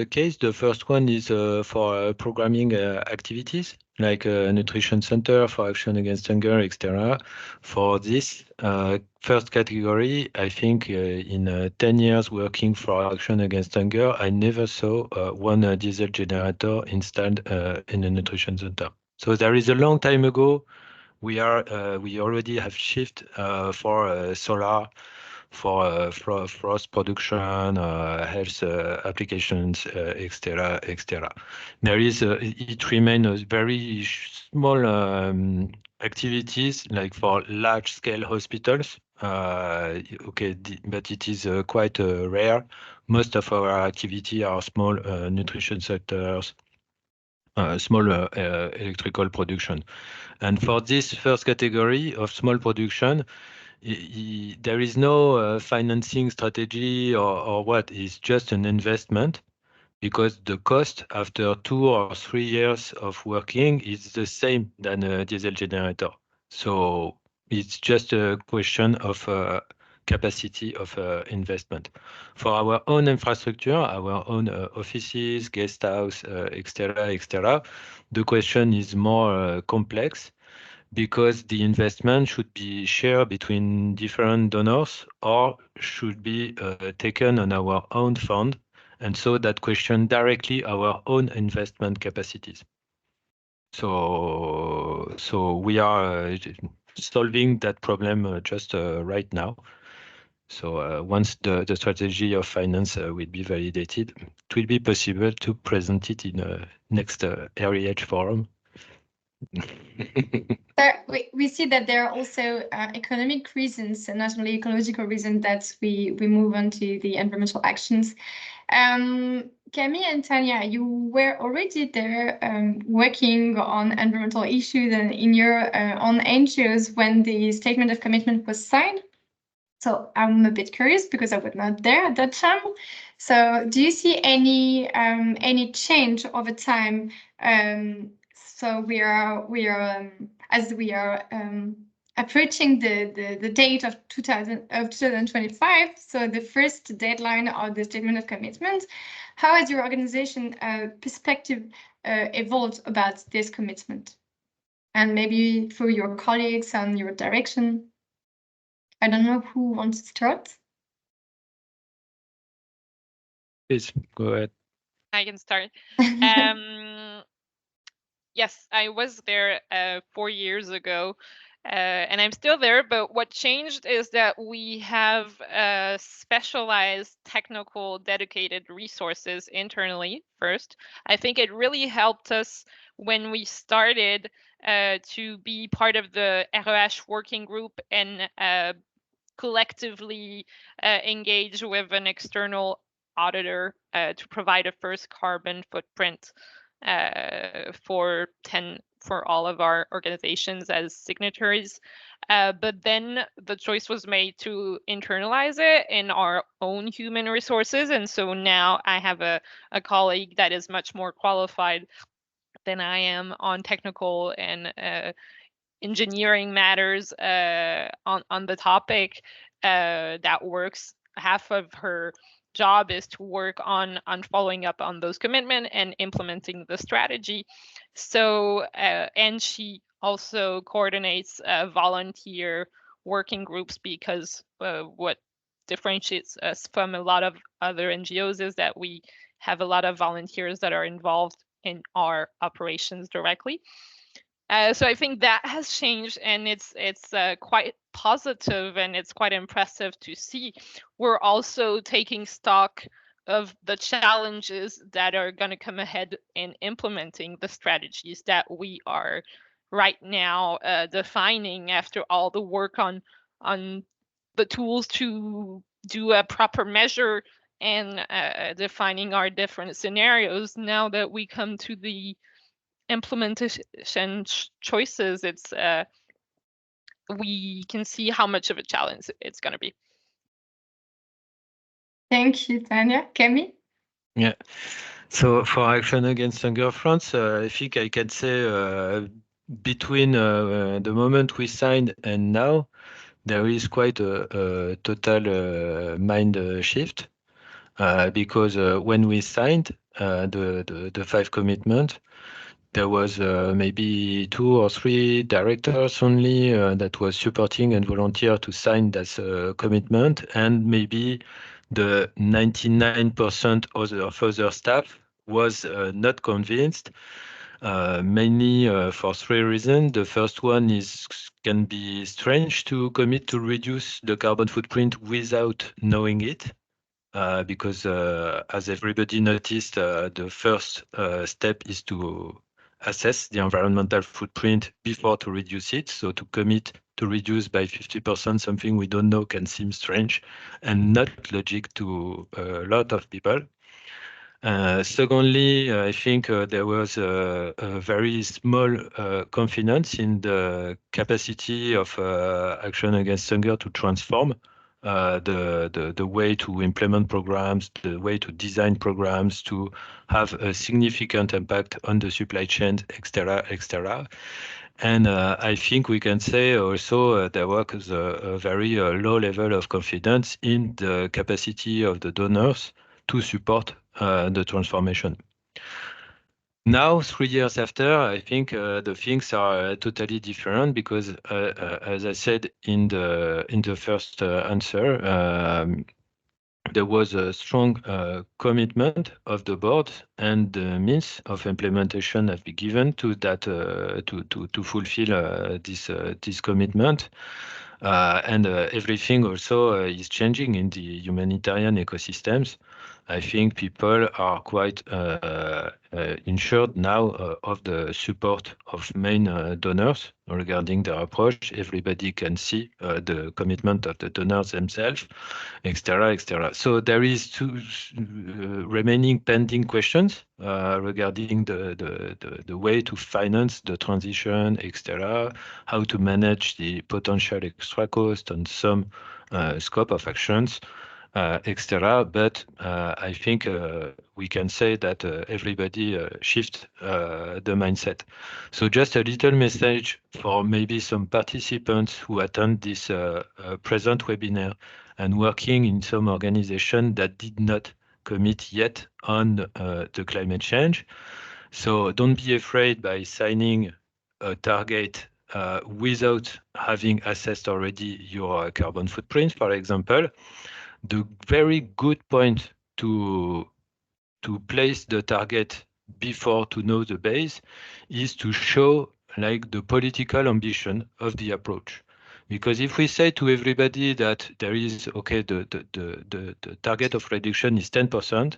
cases. The first one is for programming activities, like a nutrition center for action against hunger, etc. For this first category, I think in 10 years working for action against hunger, I never saw one diesel generator installed in a nutrition center. So there is a long time ago, we already have shift for solar, for frost production, health applications, etc., etc. There is it remains very small activities, like for large-scale hospitals. Okay, but it is quite rare. Most of our activity are small nutrition sectors, small electrical production. And for this first category of small production, there is no financing strategy or what. It's just an investment, because the cost after 2 or 3 years of working is the same than a diesel generator. So it's just a question of capacity of investment. For our own infrastructure, our own offices, guest house, etc., etc., the question is more complex, because the investment should be shared between different donors or should be taken on our own fund. And so that question directly our own investment capacities. So we are solving that problem just right now. So once the strategy of finance will be validated, it will be possible to present it in a next REH forum. We see that there are also economic reasons and not only ecological reasons that we move on to the environmental actions. Camille and Tanya, you were already there working on environmental issues and in your own NGOs when the statement of commitment was signed. So I'm a bit curious because I was not there at that time. So do you see any change over time? So we are as we are approaching the date of 2025. So the first deadline of the statement of commitment. How has your organization perspective evolved about this commitment? And maybe through your colleagues and your direction. I don't know who wants to start. Please go ahead. I can start. Yes, I was there 4 years ago, and I'm still there. But what changed is that we have specialized technical dedicated resources internally first. I think it really helped us when we started to be part of the REH working group and collectively engage with an external auditor to provide a first carbon footprint for all of our organizations as signatories. But then the choice was made to internalize it in our own human resources. And so now I have a colleague that is much more qualified than I am on technical and engineering matters on the topic that works. Half of her job is to work on following up on those commitments and implementing the strategy. So and she also coordinates volunteer working groups because what differentiates us from a lot of other NGOs is that we have a lot of volunteers that are involved in our operations directly. So I think that has changed, and it's quite positive, and it's quite impressive to see. We're also taking stock of the challenges that are going to come ahead in implementing the strategies that we are right now defining after all the work on the tools to do a proper measure and defining our different scenarios. Now that we come to the implementation choices, it's we can see how much of a challenge it's going to be. Thank you, Tanya. Camille? Yeah. So for Action Against Hunger France, I think I can say between the moment we signed and now, there is quite a total mind shift because when we signed the 5 commitment, there was maybe 2 or 3 directors only that was supporting and volunteer to sign that commitment, and maybe the 99% of other staff was not convinced, mainly for 3 reasons. The first one is can be strange to commit to reduce the carbon footprint without knowing it. Because as everybody noticed, the first step is to assess the environmental footprint before to reduce it. So to commit to reduce by 50% something we don't know can seem strange and not logic to a lot of people. Secondly, I think there was a very small confidence in the capacity of Action Against Hunger to transform the way to implement programs, the way to design programs, to have a significant impact on the supply chain, etc., etc. And I think we can say also there was a very low level of confidence in the capacity of the donors to support the transformation. Now, 3 years after, I think the things are totally different because, as I said in the first answer, there was a strong commitment of the board, and the means of implementation have been given to that to fulfill this commitment. And everything also is changing in the humanitarian ecosystems. I think people are quite insured now of the support of main donors regarding their approach. Everybody can see the commitment of the donors themselves, etc., etc. So there is two remaining pending questions regarding the way to finance the transition, etc., how to manage the potential extra cost on some scope of actions, etc. But I think we can say that everybody shift the mindset. So just a little message for maybe some participants who attend this present webinar and working in some organization that did not commit yet on the climate change. So don't be afraid by signing a target without having assessed already your carbon footprint, for example. The very good point to place the target before to know the base is to show like the political ambition of the approach. Because if we say to everybody that there is, okay, the target of reduction is 10%,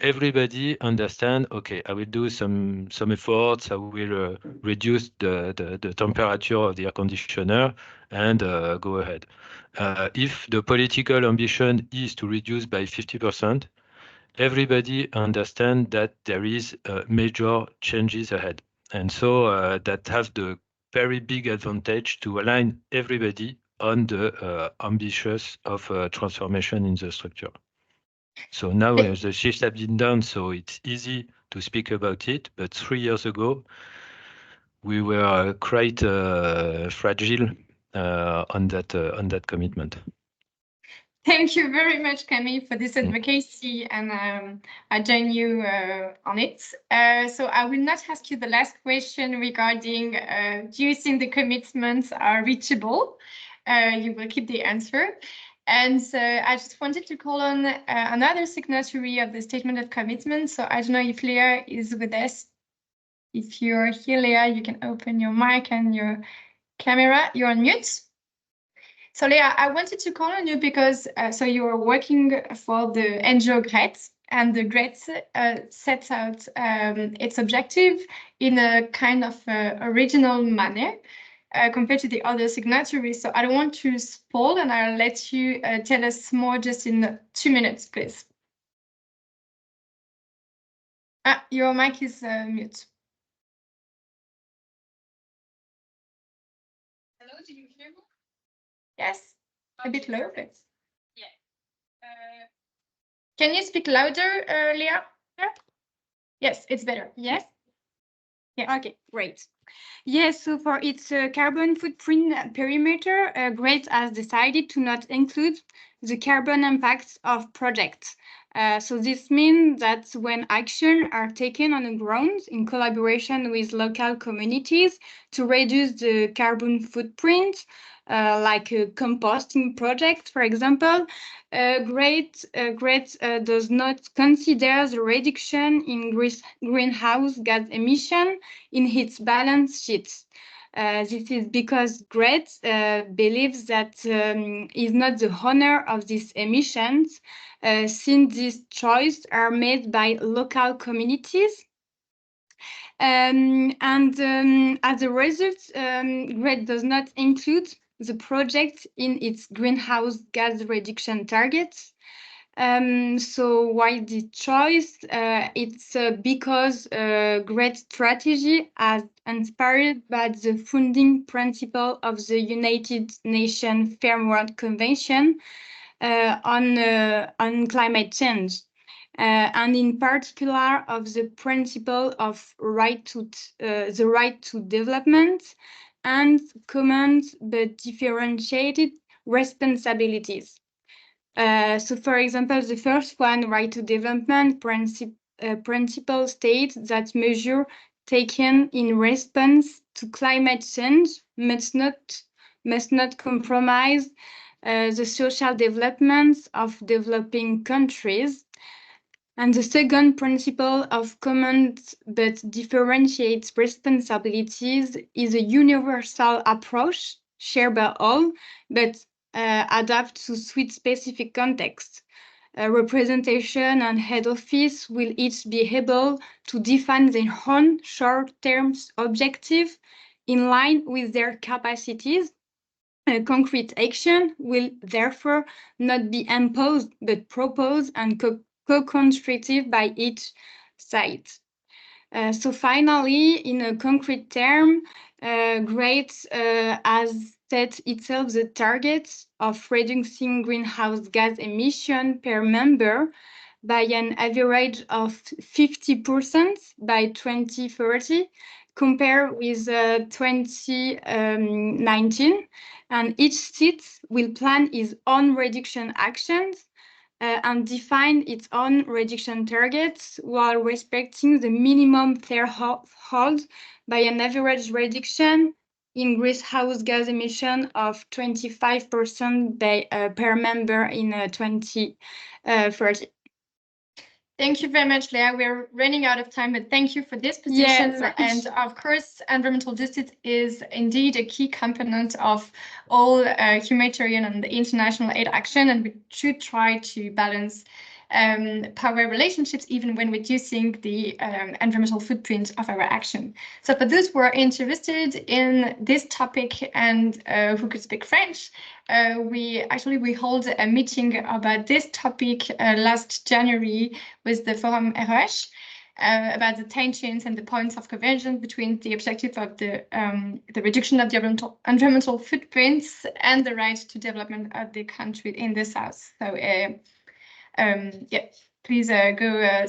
everybody understand, okay, I will do some efforts, I will reduce the temperature of the air conditioner and go ahead. If the political ambition is to reduce by 50%, everybody understand that there is major changes ahead. And so that has the very big advantage to align everybody on the ambitious of transformation in the structure. So now the shifts have been done, so it's easy to speak about it. But 3 years ago, we were quite fragile on that commitment. Thank you very much, Camille, for this advocacy, and I join you on it. So I will not ask you the last question regarding do you think the commitments are reachable? You will keep the answer. And I just wanted to call on another signatory of the Statement of Commitment. So I don't know if Leah is with us. If you're here, Leah, you can open your mic and your camera. You're on mute. So Leah, I wanted to call on you because so you are working for the NGO GREAT, and the GREAT sets out its objective in a kind of original manner compared to the other signatories. So I don't want to spoil, and I'll let you tell us more just in 2 minutes, please. Your mic is mute. Hello, do you hear me? Yes, a bit low, but yeah. Can you speak louder, Leah? Yes, it's better. Yes? Yeah. Okay, great. Yes, so for its carbon footprint perimeter, GREAT has decided to not include the carbon impacts of projects. So this means that when actions are taken on the ground in collaboration with local communities to reduce the carbon footprint, like a composting project, for example, GREAT does not consider the reduction in greenhouse gas emission in its balance sheets. This is because GREAT believes that is not the owner of these emissions, since these choices are made by local communities. And as a result, GREAT does not include the project in its greenhouse gas reduction targets. So why the choice? It's because GREAT strategy as inspired by the founding principle of the United Nations Framework Convention on climate change. And in particular of the principle of the right to development and common but differentiated responsibilities. So, for example, the first one, right to development principle states that measures taken in response to climate change must not compromise the social development of developing countries. And the second principle of common but differentiates responsibilities is a universal approach shared by all, but adapt to suit specific contexts. Representation and head office will each be able to define their own short-term objective in line with their capacities. Concrete action will therefore not be imposed but proposed and co-constructive by each side. So finally, in a concrete term, GREAT has set itself the target of reducing greenhouse gas emission per member by an average of 50% by 2030, compared with 2019. And each state will plan its own reduction actions and define its own reduction targets while respecting the minimum threshold by an average reduction in greenhouse gas emission of 25% per member in 2030. Thank you very much, Leah. We're running out of time, but thank you for this position. Yes. And of course, environmental justice is indeed a key component of all humanitarian and international aid action, and we should try to balance power relationships even when reducing the environmental footprint of our action. So for those who are interested in this topic and who could speak French, we hold a meeting about this topic last January with the Forum RH about the tensions and the points of convergence between the objective of the reduction of the environmental footprints and the right to development of the country in the south. So please go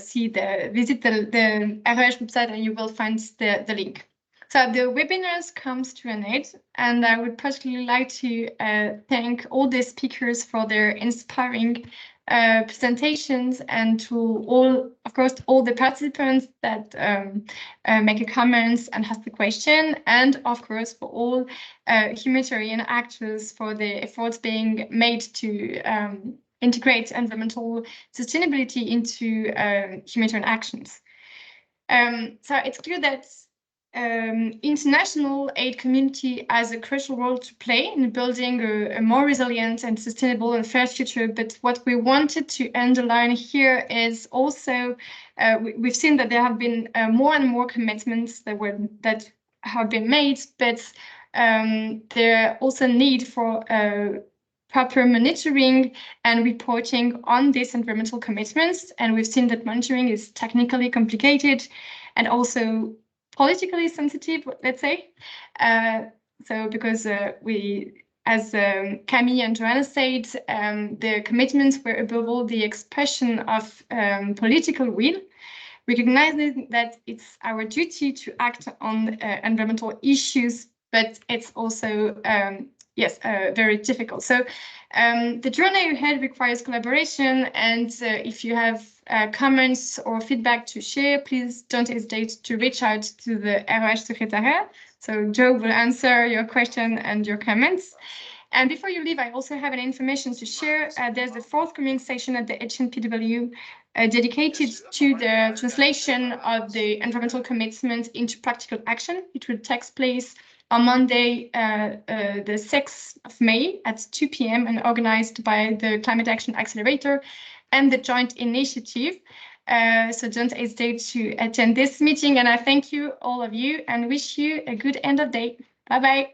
visit the RH website and you will find the link. So the webinars comes to an end, and I would particularly like to thank all the speakers for their inspiring presentations, and to all the participants that make a comments and ask the question, and of course for all humanitarian actors for the efforts being made to integrate environmental sustainability into humanitarian actions. So it's clear that international aid community has a crucial role to play in building a more resilient and sustainable and fair future. But what we wanted to underline here is also we've seen that there have been more and more commitments that have been made, but there also need for proper monitoring and reporting on these environmental commitments. And we've seen that monitoring is technically complicated and also politically sensitive, let's say. So because we, as Camille and Joanna said, the commitments were above all the expression of political will, recognizing that it's our duty to act on environmental issues, but it's also very difficult. So the journey ahead requires collaboration, and if you have comments or feedback to share, please don't hesitate to reach out to the RH Secretariat. So Joe will answer your question and your comments. And before you leave, I also have an information to share. There's a forthcoming session at the HNPW dedicated to the translation of the environmental commitment into practical action. It will take place on Monday, the 6th of May at 2 p.m. and organized by the Climate Action Accelerator and the Joint Initiative. So don't hesitate to attend this meeting. And I thank you, all of you, and wish you a good end of day. Bye-bye.